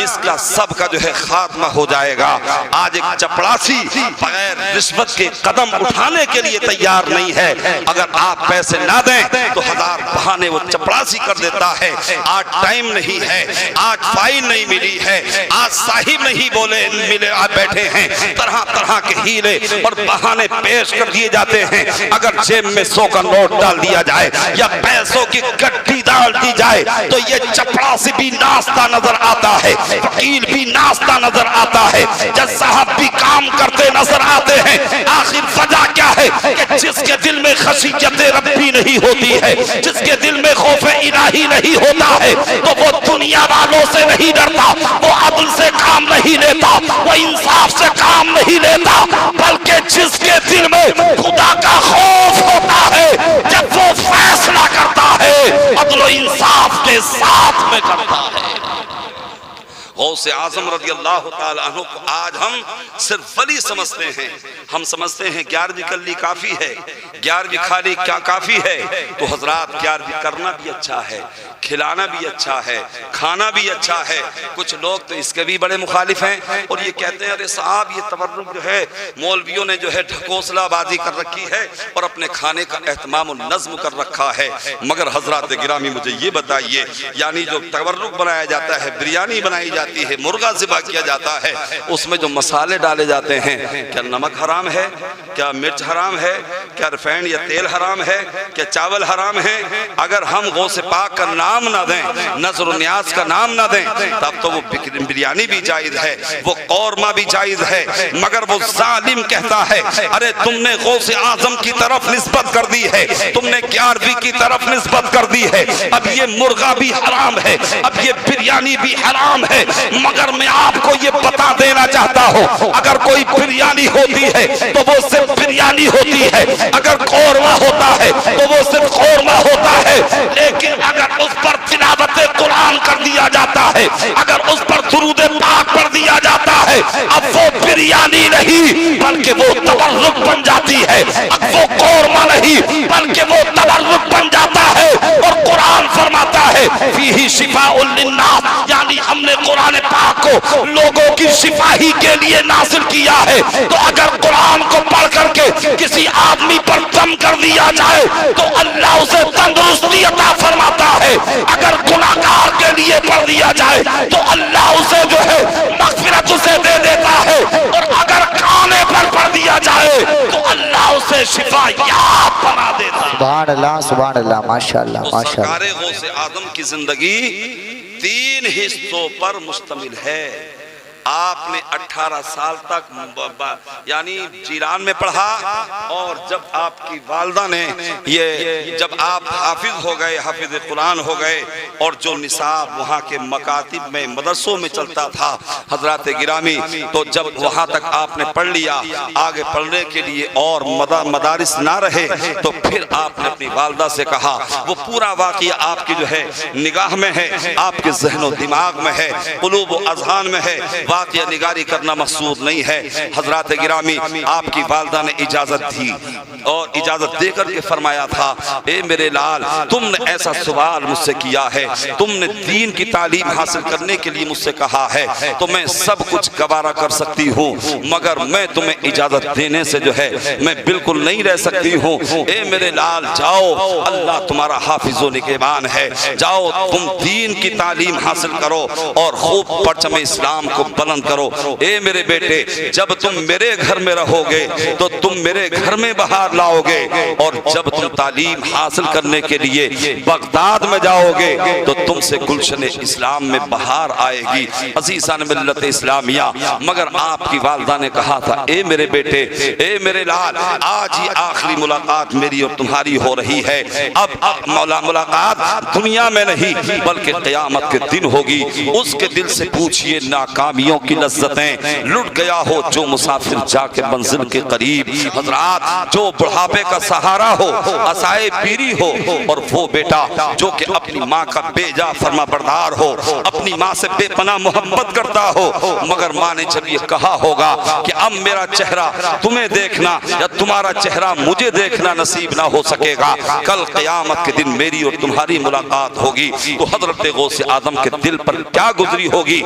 اس کا سب کا جو ہے خاتمہ ہو جائے گا۔ آج ایک چپڑاسی بغیر رشوت کے قدم اٹھانے کے لیے تیار نہیں ہے۔ اگر آپ پیسے نہ دیں تو ہزار بہانے وہ چپڑاسی کر دیتا ہے۔ آج ٹائم نہیں ہے، آج فائل نہیں ملی ہے، آج صاحب نہیں بولے ملے، آپ بیٹھے ہیں، طرح طرح کے ہیلے اور بہانے پیش کر دیے جاتے ہیں۔ اگر جیب میں 100 کا نوٹ ڈال دیا جائے یا پیسوں کی گٹھی ڈال دی جائے تو یہ چپڑاسی بھی ناچتا نظر آتا ہے، وکیل بھی ناچتا نظر آتا ہے، جج صاحب بھی کام کرتے نظر آتے ہیں۔ آخر وجہ کیا ہے کہ جس کے دل میں خشیت ربی نہیں ہوتی ہے، جس کے دل میں خوف الہی نہیں ہوتا ہے، تو وہ دنیا والوں سے نہیں ڈرتا، وہ عدل سے کام نہیں لیتا، وہ انصاف سے کام نہیں لیتا، بلکہ جس کے دل میں خدا کا خوف ہوتا ہے، جب وہ فیصلہ کرتا ہے عدل و انصاف کے ساتھ میں کرتا ہے۔ غوث اعظم رضی اللہ تعالیٰ عنہ کو آج ہم صرف ولی سمجھتے ہیں، ہم سمجھتے ہیں 11ویں کلی کافی ہے، 11ویں خالی کیا کافی ہے؟ تو حضرات 11ویں کرنا بھی اچھا ہے، کھلانا بھی اچھا ہے، کھانا بھی اچھا ہے۔ کچھ لوگ تو اس کے بھی بڑے مخالف ہیں اور یہ کہتے ہیں ارے صاحب یہ تبرک جو ہے مولویوں نے جو ہے ڈھکوسلا بازی کر رکھی ہے اور اپنے کھانے کا اہتمام و نظم کر رکھا ہے۔ مگر حضرات گرامی مجھے یہ بتائیے، یعنی جو تبرک بنایا جاتا ہے، بریانی بنائی جاتی ہے، مرغا ذبح کیا جاتا ہے، اس میں جو مسالے ڈالے جاتے ہیں، کیا نمک حرام ہے؟ کیا مرچ حرام ہے؟ کیا ریفائنڈ یا تیل حرام ہے؟ کیا چاول حرام ہے؟ اگر ہم غوث پاک کا نام نہ دیں، نظر و نیاز کا نام نہ دیں، تب تو وہ بریانی بھی جائز ہے، وہ قورمہ بھی جائز ہے، مگر وہ ظالم کہتا ہے ارے تم نے غوث اعظم کی طرف نسبت کر دی ہے، تم نے 11ویں کی طرف نسبت کر دی ہے، اب یہ مرغا بھی حرام ہے، اب یہ بریانی بھی حرام ہے۔ مگر میں آپ کو یہ بتا دینا چاہتا ہوں، اگر کوئی بریانی ہوتی ہے تو وہ صرف بریانی ہوتی ہے، اگر قورمہ ہوتا ہے تو وہ صرف قورمہ ہوتا ہے، لیکن اگر اس پر تلاوت قرآن کر دیا جاتا ہے، اگر اس پر درود پاک پڑھ دیا جاتا ہے، اب وہ بریانی نہیں بلکہ وہ تبرک بن جاتی ہے، اب وہ قورمہ نہیں بلکہ وہ تبرک بن جاتا ہے۔ اور قرآن فرماتا ہے فیہ شفاء للناس، یعنی ہم نے قرآن پاک کو لوگوں کی شفا ہی کے لیے نازل کیا ہے، تو اگر قرآن کو پڑھ کر کے کسی آدمی پر دم کر دیا جائے تو اللہ اسے تندرستی عطا فرماتا ہے، اگر گناہگار کے لیے پڑھ دیا جائے تو اللہ اسے جو ہے مغفرت اسے دے دیتا ہے، اور اگر کھانے پر پڑھ دیا جائے تو اللہ اسے شفا یاب بنا دیتا ہے۔ سبحان اللہ، سبحان اللہ، ماشاءاللہ، ماشاءاللہ۔ سرکار غوث اعظم کی زندگی 3 حصوں پر مشتمل ہے۔ آپ نے 18 سال تک یعنی جیلان میں پڑھا، اور جب آپ کی والدہ نے جب آپ حافظ ہو گئے، حافظ قرآن ہو گئے، اور جو نصاب وہاں کے مکاتب میں مدرسوں میں چلتا تھا حضرات گرامی، تو جب وہاں تک آپ نے پڑھ لیا، آگے پڑھنے کے لیے اور مدارس نہ رہے، تو پھر آپ نے اپنی والدہ سے کہا، وہ پورا واقعہ آپ کی جو ہے نگاہ میں ہے، آپ کے ذہن و دماغ میں ہے، قلوب و اذہان میں ہے، واقعہ نگاری کرنا مقصود نہیں ہے۔ حضرات گرامی، آپ کی والدہ نے اجازت دی، اور اجازت دے کر کے فرمایا تھا، اے میرے لال، تم نے ایسا سوال مجھ سے کیا ہے، تم نے دین کی تعلیم حاصل کرنے کے لیے مجھ سے کہا ہے، تو میں سب کچھ گوارا کر سکتی ہوں، مگر میں تمہیں اجازت دینے سے جو ہے میں بالکل نہیں رہ سکتی ہوں۔ اے میرے لال، جاؤ، اللہ تمہارا حافظ و نگہبان ہے، جاؤ تم دین کی تعلیم حاصل کرو اور خوب پرچم اسلام کو بلند کرو۔ اے میرے بیٹے، جب تم میرے گھر میں رہو گے تو تم میرے گھر میں بہار لاؤ گے، اور جب تم تعلیم حاصل کرنے کے لیے بغداد میں جاؤ گے تو تم سے گلشن اسلام میں بہار آئے گی۔ عزیزان ملت اسلامیہ، مگر آپ کی والدہ نے کہا تھا، اے میرے بیٹے، اے میرے لال، آج ہی آخری ملاقات میری اور تمہاری ہو رہی ہے، اب ملاقات دنیا میں نہیں بلکہ قیامت کے دن ہوگی۔ اس کے دل سے پوچھئے ناکامیوں کی لذتیں، لٹ گیا ہو جو مسافر جا کے منزل کے قریب۔ حضرات، جو بڑھاپے کا سہارا ہو، عصائے پیری ہو، اور وہ بیٹا جو کہ اپنی ماں کا بے جا فرما بردار ہو، اپنی ماں سے بے پناہ محبت کرتا ہو، مگر ماں نے جب یہ کہا ہوگا کہ اب میرا چہرہ تمہیں دیکھنا یا تمہارا چہرہ مجھے دیکھنا نصیب نہ ہو سکے گا، کل قیامت کے دن میری اور تمہاری ملاقات ہوگی، تو حضرت غوث اعظم کے دل پر کیا گزری ہوگی۔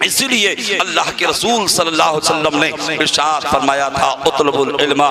اسی لیے اللہ کے رسول صلی اللہ علیہ وسلم نے ارشاد فرمایا تھا، اطلب العلم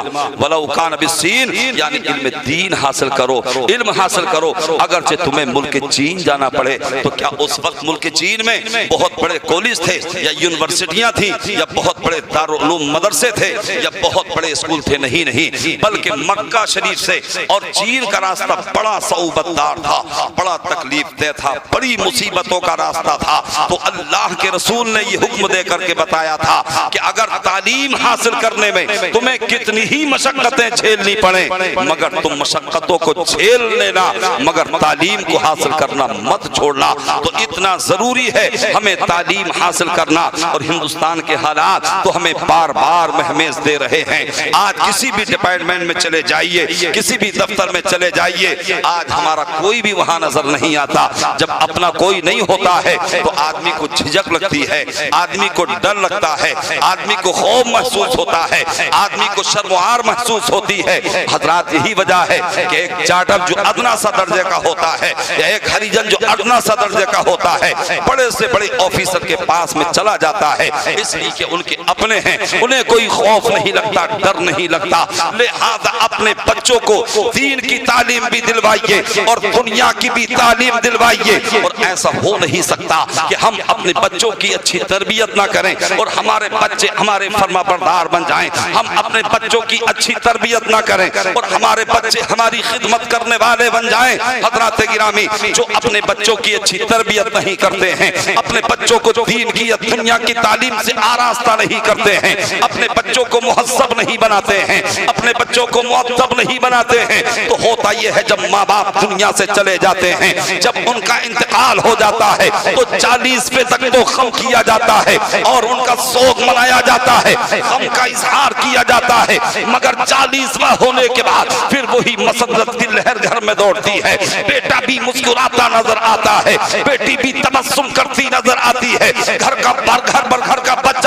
ولو کان بالسین، یعنی علم دین حاصل کرو، علم حاصل کرو، اگرچہ تمہیں ملک چین جانا پڑے۔ تو کیا اس وقت ملک چین میں بہت بڑے کالج تھے یا یونیورسٹیاں تھیں یا بہت بڑے دارالعلوم مدرسے تھے یا بہت بڑے اسکول تھے؟ نہیں، بلکہ مکہ شریف سے اور چین کا راستہ بڑا صعوبت دار تھا، بڑا تکلیف دہ تھا، بڑی مصیبتوں کا راستہ تھا۔ تو اللہ کے رسول نے یہ حکم دے کر کے بتایا تھا کہ اگر تعلیم حاصل کرنے میں تمہیں کتنی ہی مشقتیں جھیلنی پڑیں، مگر تم مشقتوں کو جھیل لینا، مگر تعلیم کو حاصل کرنا مت چھوڑنا۔ تو اتنا ضروری ہے ہمیں تعلیم حاصل کرنا، اور ہندوستان کے حالات تو ہمیں بار بار مہمیز دے رہے ہیں۔ آج کسی بھی ڈپارٹمنٹ میں چلے جائیے، کسی بھی دفتر میں چلے جائیے، آج ہمارا کوئی بھی وہاں نظر نہیں آتا۔ جب اپنا کوئی نہیں ہوتا ہے تو آدمی کو جھجک لگتی ہے، آدمی کو ڈر لگتا ہے، آدمی کو خوف محسوس ہوتا ہے، آدمی کو شرم و عار محسوس ہوتی ہے۔ حضرات، یہی وجہ ہے کہ ایک چارٹر جو ادنا سا درجے کا ہوتا ہے یا ایک ہریجن جو ادنا سا درجے کا ہوتا ہے، بڑے سے بڑے آفیسر کے پاس میں چلا جاتا ہے، اس لیے کہ ان کے اپنے ہیں، انہیں کوئی خوف نہیں لگتا، ڈر نہیں لگتا۔ لہذا اپنے بچوں کو دین کی تعلیم بھی دلوائیے اور دنیا کی بھی تعلیم دلوائیے۔ اور ایسا ہو نہیں سکتا کہ ہم اپنے بچوں کی اچھی تربیت نہ کریں اور ہمارے بچے ہمارے فرما بردار بن جائیں، ہم اپنے بچوں کی اچھی تربیت نہ کریں اور ہمارے بچے ہماری خدمت کرنے والے بن جائیں۔ حضرات گرامی، جو اپنے بچوں کی اچھی تربیت نہیں کرتے ہیں، اپنے بچوں کو دین کی یا دنیا کی تعلیم سے آراستہ نہیں کرتے ہیں، اپنے بچوں کو مہذب نہیں بناتے ہیں، اپنے بچوں کو مؤدب نہیں بناتے ہیں، تو ہوتا یہ ہے جب ماں باپ دنیا سے چلے جاتے ہیں، جب ان کا انتقال ہو جاتا ہے تو 40 تک تو غم کیا جاتا ہے اور ان کا سوگ منایا جاتا ہے، غم کا اظہار کیا جاتا ہے، مگر 40واں ہونے کے بعد پھر وہی مسرت کی لہر گھر میں دوڑتی ہے۔ بیٹا بھی مسکراتا نظر آتا ہے، بیٹی بھی تبسم کرتی نظر آتی ہے، گھر کا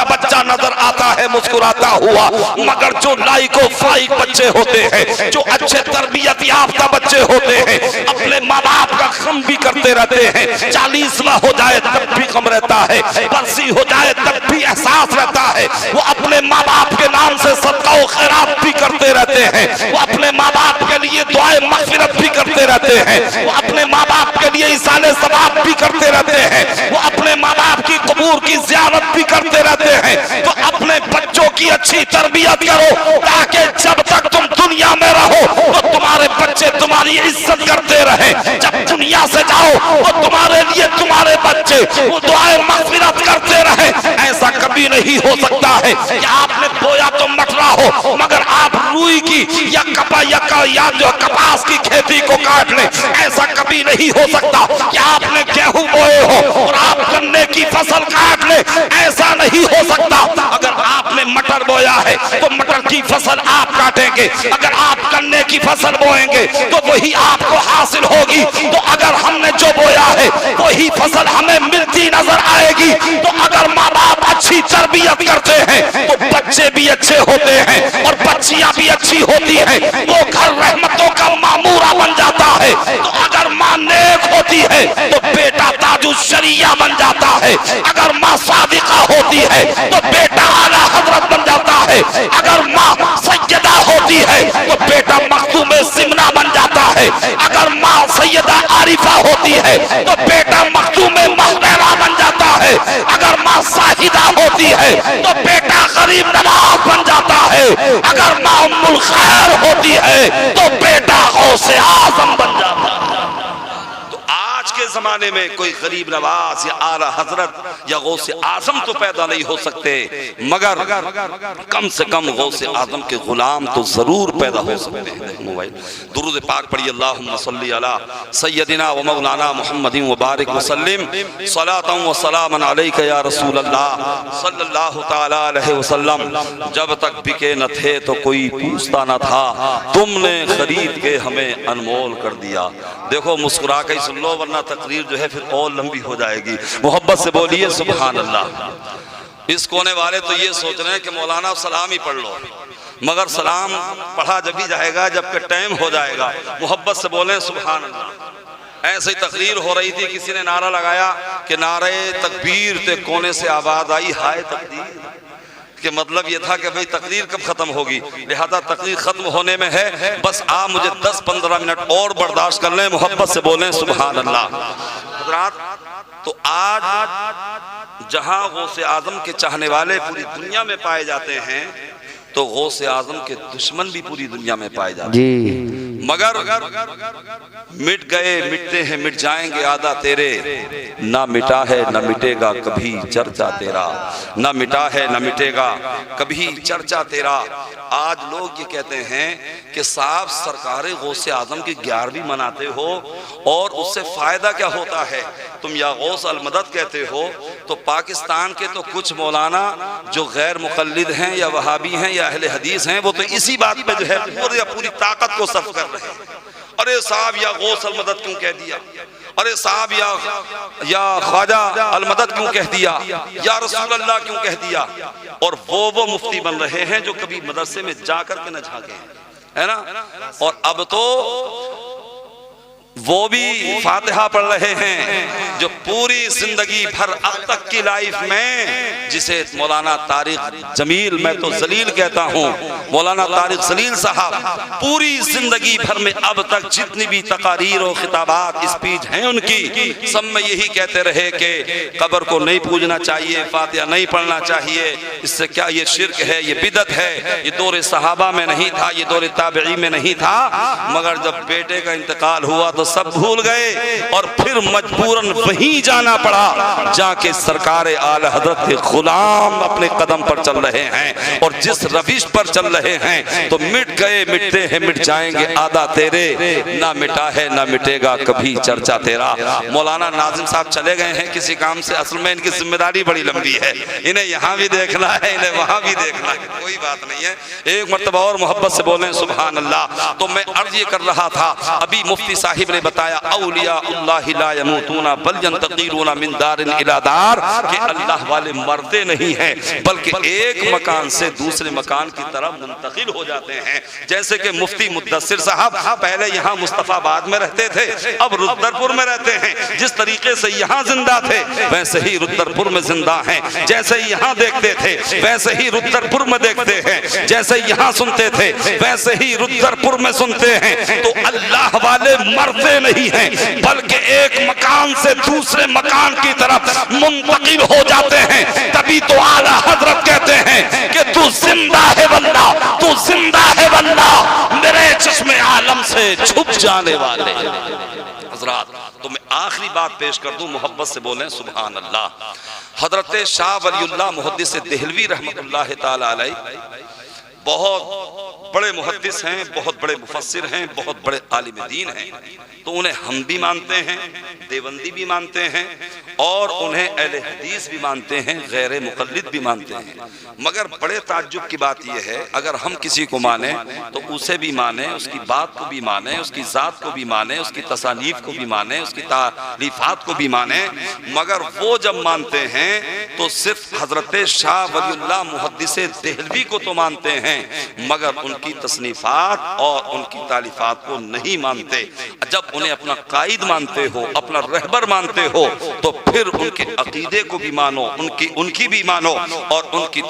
بچہ نظر آتا ہے مسکراتا ہوا، مگر جو لائق و فائق بچے ہوتے ہیں، جو اچھے تربیت یافتہ بچے ہوتے ہیں، اپنے ماں باپ کا غم بھی کرتے رہتے ہیں۔ 40واں ہو جائے تب بھی غم رہتا ہے، برسی ہو جائے تب بھی احساس رہتا ہے، وہ اپنے ماں باپ کے نام سے صدقہ و خیرات بھی کرتے رہتے ہیں، وہ اپنے ماں باپ کے لیے دعائے مغفرت بھی کرتے رہتے ہیں، وہ اپنے ماں باپ کے لیے ایصال ثواب بھی کرتے رہتے ہیں، وہ اپنے ماں باپ کی قبور کی زیارت بھی کرتے رہتے ہیں۔ تو اپنے بچوں کی اچھی تربیت کرو تاکہ جب تک تم دنیا میں رہو تو تمہارے بچے تمہاری عزت کرتے رہیں، جب دنیا سے جاؤ تو تمہارے لیے تمہارے بچے وہ دعائے مغفرت کرتے رہیں۔ ایسا کبھی نہیں ہو سکتا ہے کہ آپ نے بویا تو مٹرا ہو مگر آپ روئی کی یا جو کپاس کی کھیتی کو کاٹ لیں، ایسا کبھی نہیں ہو سکتا کہ آپ نے گیہوں بوئے ہو اور آپ گنے کی فصل کاٹ لیں، ایسا نہیں ہو سکتا۔ اگر آپ نے مٹر بویا ہے تو مٹر کی فصل آپ کاٹیں گے، اگر آپ گنے کی فصل بوئیں گے تو وہی آپ کو حاصل ہوگی۔ تو اگر ہم نے جو بویا ہے وہی فصل ہمیں ملتی نظر آئے گی، تو اگر ماں باپ اچھی تربیت کرتے ہیں تو بچے بھی اچھے ہوتے ہیں اور بچیاں بھی اچھی ہوتی ہیں، وہ گھر رحمتوں کا معمورہ بن جاتا ہے۔ تو اگر ماں نیک ہوتی ہے تو بیٹا تاج الشریعہ بن جاتا ہے، اگر ماں صادقہ ہوتی ہے تو بیٹا اعلیٰ حضرت بن جاتا ہے، اگر ماں سیدہ ہوتی ہے تو بیٹا مختوم سمنہ بن جاتا ہے، اگر ماں سیدہ عارفہ ہوتی ہے تو بیٹا مختوم مہدیرہ بن جاتا ہے، اگر ماں ساہدہ ہوتی ہے تو بیٹا غریب نواز بن جاتا ہے، اگر ماں ام الخیر ہوتی ہے تو بیٹا غوث اعظم بن جاتا ہے۔ تو آج کے زمانے میں کوئی غریب نواز یا اعلیٰ حضرت یا غوث اعظم تو پیدا نہیں ہو سکتے، مگر کم سے کم غوث اعظم کے غلام تو ضرور پیدا ہو سکتے ہیں۔ درود پاک پڑھی، اللہم صلی علی سیدنا و مولانا محمد وبارک وسلم، صلاۃ و سلام علیک یا رسول اللہ صلی اللہ تعالی علیہ وسلم۔ جب تک بکے نہ تھے تو کوئی پوچھتا نہ تھا، تم نے خرید کے ہمیں انمول کر دیا۔ دیکھو مسکرا کے سن لو ورنہ تقریر جو ہے پھر اور لمبی ہو جائے گی۔ محبت سے بولیے سبحان اللہ۔ اس کونے والے تو یہ سوچ رہے ہیں کہ مولانا سلام ہی پڑھ لو، مگر سلام پڑھا جب ہی جائے گا جب کہ ٹائم ہو جائے گا۔ محبت سے بولیں سبحان اللہ۔ ایسے ہی تقریر ہو رہی تھی، کسی نے نعرہ لگایا کہ نعرہ تکبیر تے کونے سے آواز آئی ہائے تقدیر، کہ مطلب یہ تھا کہ بھئی تقریر کب ختم ہوگی، لہذا تقریر ختم ہونے میں ہے، بس آپ مجھے 10-15 منٹ اور برداشت کر لیں۔ محبت سے بولیں سبحان اللہ۔ حضرات، تو آج جہاں غوث اعظم کے چاہنے والے پوری دنیا میں پائے جاتے ہیں تو غوث اعظم کے دشمن بھی پوری دنیا میں پائے جاتے ہیں، مگر مٹ گئے مٹتے ہیں مٹ جائیں گے آدھا تیرے، نہ مٹا ہے نہ مٹے گا کبھی چرچا تیرا، نہ مٹا ہے نہ مٹے گا کبھی چرچا تیرا۔ آج لوگ یہ کہتے ہیں کہ صاحب سرکار غوث اعظم کی 11ویں مناتے ہو اور اس سے فائدہ کیا ہوتا ہے؟ تم یا غوث المدد کہتے ہو تو پاکستان کے تو کچھ مولانا جو غیر مقلد ہیں یا وہابی ہیں یا اہل حدیث ہیں وہ تو اسی بات پہ جو ہے پوری طاقت کو صرف کر رہے ہیں۔ ارے صاحب یا غوث المدد کیوں کہہ دیا، ارے صاحب یا خواجہ المدد کیوں کہہ دیا، یا رسول اللہ کیوں کہہ دیا، اور وہ مفتی بن رہے ہیں جو کبھی مدرسے میں جا کر کے نہ جھانکے ہیں، ہے نا؟ اور اب تو وہ بھی فاتحہ پڑھ رہے ہیں جو پوری زندگی بھر اب تک کی لائف میں، جسے مولانا طارق جمیل، میں تو جلیل کہتا ہوں، مولانا طارق جلیل صاحب پوری زندگی بھر میں اب تک جتنی بھی تقاریر و خطابات اسپیچ ہیں ان کی، سب میں یہی کہتے رہے کہ قبر کو نہیں پوجنا چاہیے، فاتحہ نہیں پڑھنا چاہیے، اس سے کیا یہ شرک ہے، یہ بدعت ہے، یہ دور صحابہ میں نہیں تھا، یہ دور تابعی میں نہیں تھا۔ مگر جب بیٹے کا انتقال ہوا تو سب بھول گئے اور پھر مجبوراً وہیں جانا پڑا جا کے سرکار اعلی حضرت کے غلام اپنے قدم پر چل رہے ہیں اور جس روش پر چل رہے ہیں، تو مٹ گئے مٹتے ہیں مٹ جائیں گے آدھا تیرے، نہ مٹا ہے نہ مٹے گا کبھی چرچا تیرا۔ مولانا ناظم صاحب چلے گئے ہیں کسی کام سے، اصل میں ان کی ذمہ داری بڑی لمبی ہے، انہیں یہاں بھی دیکھنا ہے انہیں وہاں بھی دیکھنا ہے، کوئی بات نہیں ہے، ایک مرتبہ اور محبت سے بولیں سبحان اللہ۔ تو میں عرض یہ کر رہا تھا، ابھی مفتی صاحب نے بتایا اولیاء اللہ لا یموتون بل ینتقلون من دار الی دار، کہ اللہ والے مرتے نہیں ہیں بلکہ ایک مکان سے دوسرے مکان کی طرف منتقل ہو جاتے ہیں۔ جیسے کہ مفتی مدثر صاحب پہلے یہاں مصطفیٰ آباد میں رہتے تھے، اب رودرپور میں رہتے ہیں، جس طریقے سے یہاں زندہ تھے ویسے ہی رودرپور میں زندہ ہیں، جیسے یہاں دیکھتے تھے ویسے ہی رودرپور میں دیکھتے ہیں، جیسے یہاں سنتے تھے ویسے ہی رودرپور میں سنتے ہیں۔ تو اللہ والے مرتے نہیں ہیں بلکہ ایک مکان سے دوسرے مکان کی طرف منتقل ہو جاتے ہیں۔ تبھی تو اعلیٰ حضرت کہتے ہیں کہ تو زندہ ہے واللہ، تو زندہ ہے واللہ، میرے چشم عالم سے چھپ جانے والے۔ حضرات، تو میں آخری بات پیش کر دوں، محبت سے بولیں سبحان اللہ۔ حضرت شاہ ولی اللہ محدث دہلوی رحمت اللہ تعالی علیہ بہت بڑے محدث ہیں، بہت بڑے مفسر ہیں، بہت بڑے عالم دین ہیں، تو انہیں ہم بھی مانتے ہیں، دیوبندی بھی مانتے ہیں، اور انہیں اہل حدیث بھی مانتے ہیں، غیر مقلد بھی مانتے ہیں۔ مگر بڑے تعجب کی بات یہ ہے، اگر ہم کسی کو مانیں تو اسے بھی مانیں، اس کی بات کو بھی مانیں، اس کی ذات کو بھی مانیں، اس کی تصانیف کو بھی مانیں، اس کی تالیفات کو بھی مانیں، مگر وہ جب مانتے ہیں تو صرف حضرت شاہ ولی اللہ محدث دہلوی کو تو مانتے ہیں، مگر ان کی تصنیفات اور ان کی تالیفات کو نہیں مانتے۔ جب انہیں اپنا قائد مانتے ہو، اپنا رہبر مانتے ہو، تو پھر ان کے عقیدے کو بھی مانو، ان کی بھی مانو، اور ان کی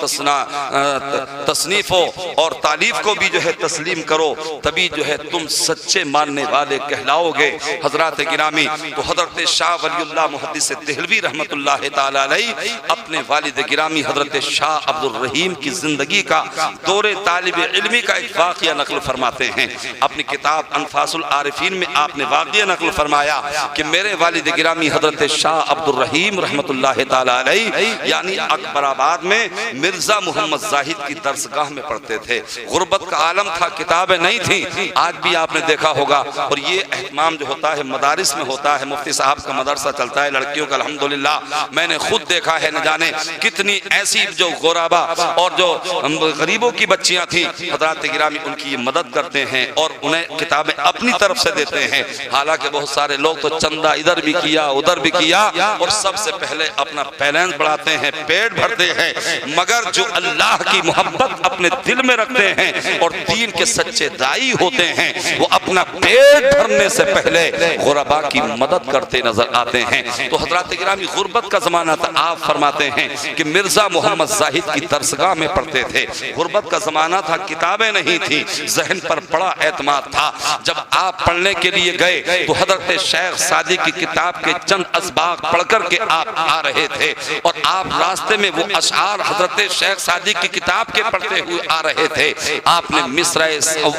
تصنیفوں اور تالیف کو بھی جو ہے تسلیم کرو، تبھی جو ہے تم سچے ماننے والے کہلاؤ گے۔ حضرات گرامی، تو حضرت شاہ ولی اللہ محدث دہلوی رحمت اللہ تعالی علیہ اپنے والد گرامی حضرت شاہ عبد الرحیم کی زندگی کا دور طالب علمی کا ایک واقعہ نقل فرماتے ہیں۔ اپنی کتاب انفاس العارفین میں آپ نے واقعہ نقل فرمایا کہ میرے والد گرامی حضرت شاہ عبد الرحیم رحمت اللہ تعالی علیہ یعنی اکبر آباد میں مرزا محمد زاہد کی درسگاہ میں پڑھتے تھے۔ غربت کا عالم تھا، کتابیں نہیں تھیں، آج بھی آپ نے دیکھا ہوگا، اور یہ اہتمام جو ہوتا ہے مدارس میں ہوتا ہے، مفتی صاحب کا مدرسہ چلتا ہے لڑکیوں کا، الحمدللہ میں نے خود دیکھا ہے، نہ جانے کتنی ایسی جو غربا اور جو غریبوں کی بچیاں تھیں، حضرات گرامی ان کی مدد کرتے ہیں اور انہیں کتابیں اپنی طرف سے دیتے ہیں۔ حالانکہ بہت سارے لوگ تو چندہ ادھر بھی کیا ادھر بھی کیا، اور سب سے پہلے اپنا بیلنس بڑھاتے ہیں، پیٹ بھرتے ہیں، مگر جو اللہ کی محبت اپنے دل میں رکھتے ہیں اور دین کے سچے دائی ہوتے ہیں، وہ اپنا پیٹ بھرنے سے پہلے غربا کی مدد کرتے نظر آتے ہیں۔ تو حضرات گرامی غربت کا زمانہ تھا، آپ فرماتے ہیں کہ مرزا محمد زاہد کی درسگاہ میں پڑھتے تھے، غربت کا زمانہ تھا، کتابیں نہیں تھی، ذہن پر بڑا اعتماد تھا۔ جب آپ پڑھنے کے لیے گئے تو حضرت شیخ سعدی کی کتاب کے چند اسباق پڑھ کر کے آپ آ رہے تھے، اور آپ راستے میں وہ اشعار حضرت شیخ سعدی کی کتاب کے پڑھتے ہوئے آ رہے تھے۔ آپ نے مصرع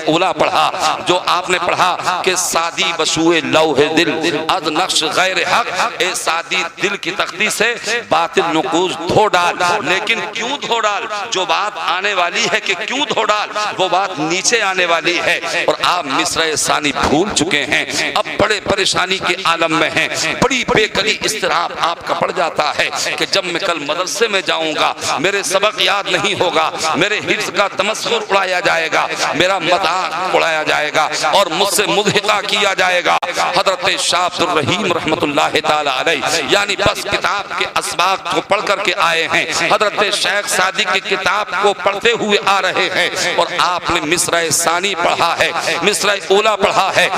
اولا پڑھا، جو آپ نے پڑھا کہ سعدی بسوئے لوح دل از نقش غیر حق، اے سعدی دل کی تختی سے باطل نقوش دھو ڈال۔ لیکن کیوں دھو ڈال؟ جو بات آنے والی ہے کہ کیوں دھو ڈال، وہ بات نیچے آنے والی ہے، اور آپ مصرع ثانی بھول چکے ہیں، اب بڑے پریشانی کے عالم میں ہیں، بڑی بے کلی اضطراب آپ کا پڑ جاتا ہے کہ جب میں کل مدرسے میں جاؤں گا میرے سبق یاد نہیں ہوگا، میرے حفظ کا تمسخر اڑایا جائے گا، میرا مذاق اڑایا جائے گا اور مجھ سے مضحکہ کیا جائے گا۔ حضرت شاہ عبد الرحیم رحمت اللہ تعالی علیہ یعنی بس کتاب کے اسباق کو پڑھ کر کے آئے ہیں، حضرت شیخ سعدی کی کتاب کو پڑھتے ہوئے آ رہے ہیں، اور آپ نے مصرع ثانی پڑھا ہے، مصرع اولا پڑھا ہے،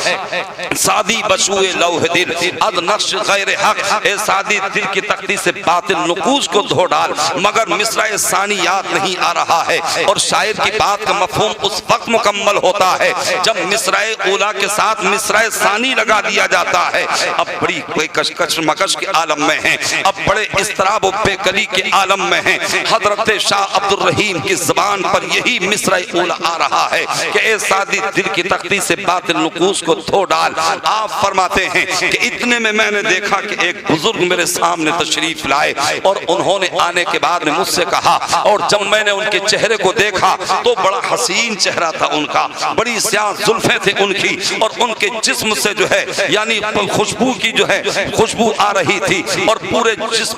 سعدی بسوئے لوح دل از نقش غیر حق، اے سعدی دل کی تختی سے باطل نقوش کو دھو ڈال، مگر مصرع ثانی یاد نہیں آ رہا ہے۔ اور شاعر کی بات کا مفہوم اس وقت مکمل ہوتا ہے جب مصرع اولا کے ساتھ مصرع ثانی لگا دیا جاتا ہے۔ اب بڑی کشمکش مکش کے عالم میں ہیں، اب بڑے اضطراب و بے کلی کے عالم میں ہیں۔ حضرت شاہ عبد الرحیم کی زبان پر یہی مصرع اولا آ رہا ہے کہ اے سعدی دل کی تختی سے باطل نقوش کو دھو ڈال۔ آپ فرماتے ہیں کہ اتنے میں میں نے دیکھا کہ ایک بزرگ میرے سامنے تشریف لائے، اور انہوں نے آنے کے بعد نے مجھ سے کہا، اور جب میں نے ان کے چہرے کو دیکھا تو بڑا حسین چہرہ تھا ان کا، بڑی سیاہ زلفیں تھے ان کی، اور ان کے جسم سے جو ہے یعنی خوشبو کی جو ہے خوشبو آ رہی تھی، اور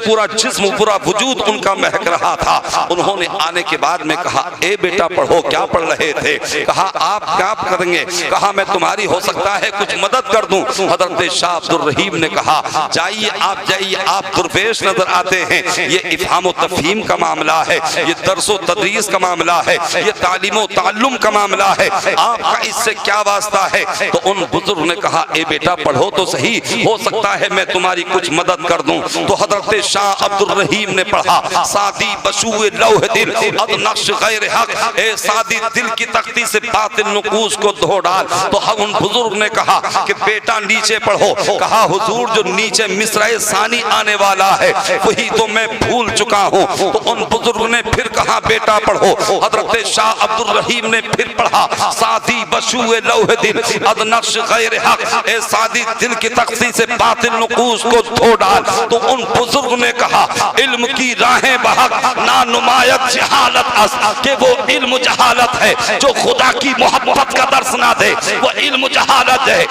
پورا جسم پورا وجود ان کا مہک رہا تھا۔ انہوں نے آنے کے بعد میں کہا، اے بیٹا پڑھو، کیا پڑھ رہے تھے؟ کہا آپ کیا کریں گے؟ کہا میں تمہاری ہو سکتا ہے کچھ مدد کر دوں۔ حضرت شاہ عبد الرحیم نے کہا، جائیے آپ درویش نظر آتے ہیں، یہ افہام و تفہیم کا معاملہ ہے، یہ درس و تدریس کا معاملہ ہے، یہ تعلیم و تعلم کا معاملہ ہے، آپ کا اس سے کیا واسطہ ہے؟ تو ان بزرگ نے کہا، اے بیٹا پڑھو تو صحیح، ہو سکتا ہے میں تمہاری کچھ مدد کر دوں۔ تو حضرت شاہ عبد الرحیم نے پڑھا، سعدی بسوئے لوح دل از نقش غیر حق، اے سعدی دل کی تختی سے باطل نقوش کو دھو ڈال۔ تو ان بزرگ نے کہا کہ بیٹا نیچے پڑھو۔ کہا حضور جو نیچے مصرع ثانی آنے والا ہے وہی تو میں بھول چکا ہوں۔ تو ان بزرگ نے پھر کہا بیٹا پڑھو۔ حضرت شاہ عبد الرحیم نے پھر پڑھا سعدی بشوء لوح دل ادنقش غیر حق، اے سعدی دل کی تختی سے باطل نقوش کو دھو ڈال۔ تو ان بزرگ نے کہا علم کی راہیں بحق نہ نمایت جہالت اس، کہ وہ علم جہالت ہے جو خدا کی محبت کا درس نہ دے، وہ علم جہالت ہے،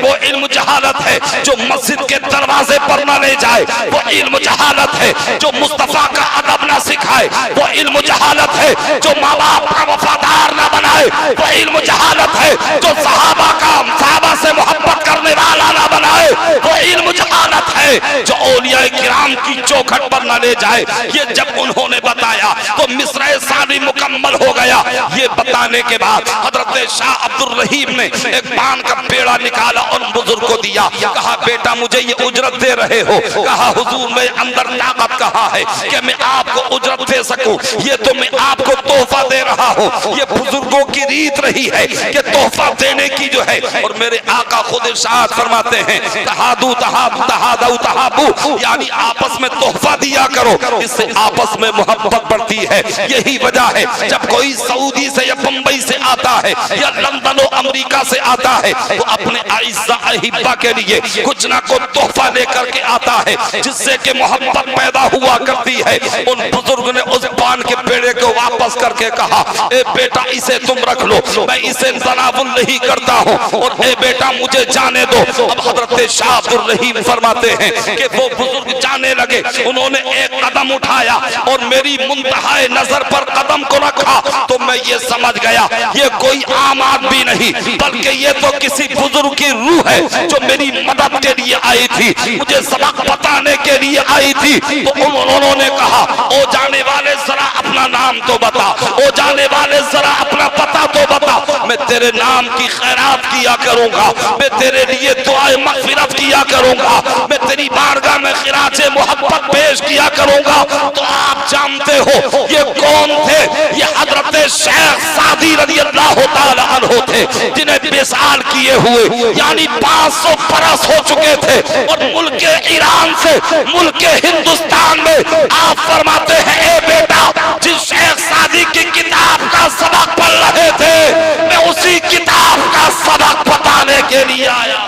وہ علم جہالت ہے جو مسجد کے دروازے پر نہ لے جائے، وہ علم جہالت ہے جو مصطفیٰ کا ادب نہ سکھائے، وہ علم جہالت ہے جو ماں باپ کا وفادار نہ بنائے، وہ علم جہالت ہے جو صحابہ سے محبت کرنے والا نہ بنائے، وہ علم جہالت ہے جو اولیاء کرام کی چوکھٹ پر نہ لے جائے۔ یہ جب انہوں نے بتایا تو مصرع ثانی مکمل ہو گیا۔ یہ بتانے کے بعد حضرت شاہ عبد الرحیم نے ایک پان کا پیڑا نکالا اور بزرگ کو دیا، کہا بیٹا مجھے یہ اجرت دے رہے ہو؟ کہا حضور میں اندر طاقت کہاں ہے کہ میں آپ کو اجرت دے سکوں، یہ تو میں آپ کو تحفہ دے رہا ہوں۔ یہ بزرگوں کی ریت رہی ہے کہ تحفہ دینے کی جو ہے، اور میرے آقا خود ارشاد فرماتے ہیں تہادو تہادو تہابو، یعنی آپس میں تحفہ دیا کرو، اس سے آپس میں محبت بڑھتی ہے۔ یہی وجہ ہے جب کوئی سعودی سے یا بمبئی سے آتا ہے یا لندن و امریکہ سے آتا ہے تو اپنے اعزاء احبہ کے لیے کچھ نہ کچھ تحفہ لے کر کے آتا ہے، جس سے کہ محبت پیدا ہوا کرتی ہے۔ ان بزرگ نے اس پان کے پیڑے کو واپس کر کے کہا اے بیٹا اسے تم رکھ لو، میں اسے تناول نہیں کرتا ہوں، اور اے بیٹا مجھے جانے دو۔ اب حضرت شاہ عبد الرحیم فرماتے ہیں کہ وہ بزرگ جانے لگے، انہوں نے ایک قدم اٹھایا اور میری منتہائے نظر پر قدم کو رکھا تو میں یہ سمجھ گیا یہ کوئی عام آدمی نہیں بلکہ یہ تو کسی بزرگ کی روح ہے جو میری مدد کے لیے آئی تھی، مجھے سبق بتانے کے لیے آئی تھی۔ تو انہوں نے کہا او جانے والے ذرا اپنا نام تو بتا، او جانے والے ذرا اپنا پتہ تو بتا، میں تیرے نام کی خیرات کیا کروں گا، میں تیرے لیے دعائے مغفرت کیا کروں گا، میں تیری بارگاہ میں خراج محبت پیش کیا کروں گا۔ تو آپ جانتے ہو یہ کون تھے؟ یہ حضرت شیخ سعدی رضی اللہ تعالی عنہ تھے، جنہیں وصال کیے ہوئے یعنی 500 برس ہو چکے تھے، اور ملک ایران سے ملک ہندوستان میں آپ فرماتے ہیں اے بیٹا جس شیخ سعدی کی کتاب کا سبق پڑھ رہے تھے میں اسی کتاب کا سبق بتانے کے لیے آیا۔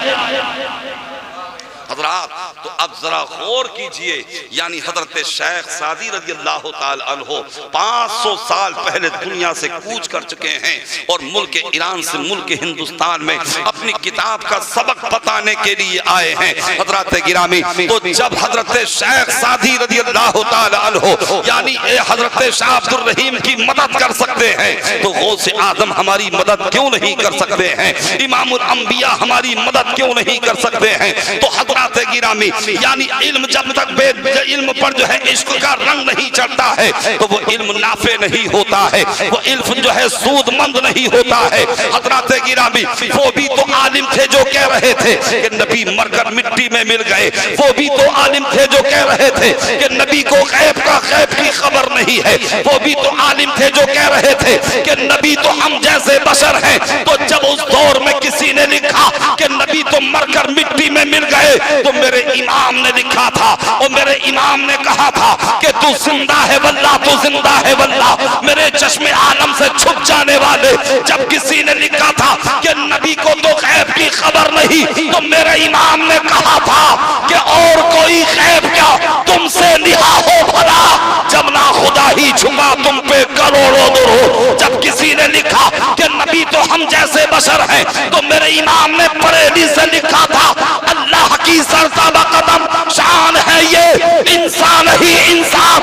حضرات تو اب ذرا غور کیجئے، یعنی حضرت شیخ سعدی رضی اللہ تعالی عنہ 500 سال پہلے دنیا سے کوچ کر چکے ہیں اور ملک ایران سے ملک ہندوستان میں اپنی کتاب کا سبق بتانے کے لیے آئے ہیں۔ حضرات گرامی تو جب حضرت شیخ سعدی رضی اللہ تعالی عنہ یعنی حضرت شاہ عبد الرحیم کی مدد کر سکتے ہیں تو غوث اعظم ہماری مدد کیوں نہیں کر سکتے ہیں؟ امام الانبیاء ہماری مدد کیوں نہیں کر سکتے ہیں؟ تو حضرات گرامی یعنی علم جب تک بے علم پر جو ہے عشق کا رنگ نہیں چڑھتا ہے تو وہ علم نافع نہیں ہوتا ہے، وہ علم جو ہے سود مند نہیں ہوتا ہے۔ حضرات گرامی وہ بھی تو عالم تھے جو کہہ رہے تھے کہ نبی مر کر مٹی میں مل گئے، وہ بھی تو عالم تھے جو کہہ رہے تھے کہ نبی کو غیب کی خبر نہیں ہے، وہ بھی تو عالم تھے جو کہہ رہے تھے کہ نبی تو ہم جیسے بشر ہیں۔ تو جب اس دور میں کسی نے لکھا کہ نبی تو مر کر مٹی میں مل گئے تو میرے امام نے لکھا تھا اور میرے امام نے کہا تھا کہ تو زندہ ہے واللہ، تو زندہ ہے واللہ، میرے چشم عالم سے چھپ جانے والے۔ جب کسی نے لکھا تھا کہ نبی کو تو غیب کی خبر نہیں تو میرے امام نے کہا تھا کہ اور کوئی غیب کیا تم سے نہا ہو بھلا، جب نہ خدا ہی چھپا تم پہ کروڑوں درو۔ جب کسی نے لکھا کہ نبی تو ہم جیسے بشر ہیں تو میرے امام نے بریلی سے لکھا تھا اللہ کی سرتابہ قدم شان ہے یہ انسان ہی انسان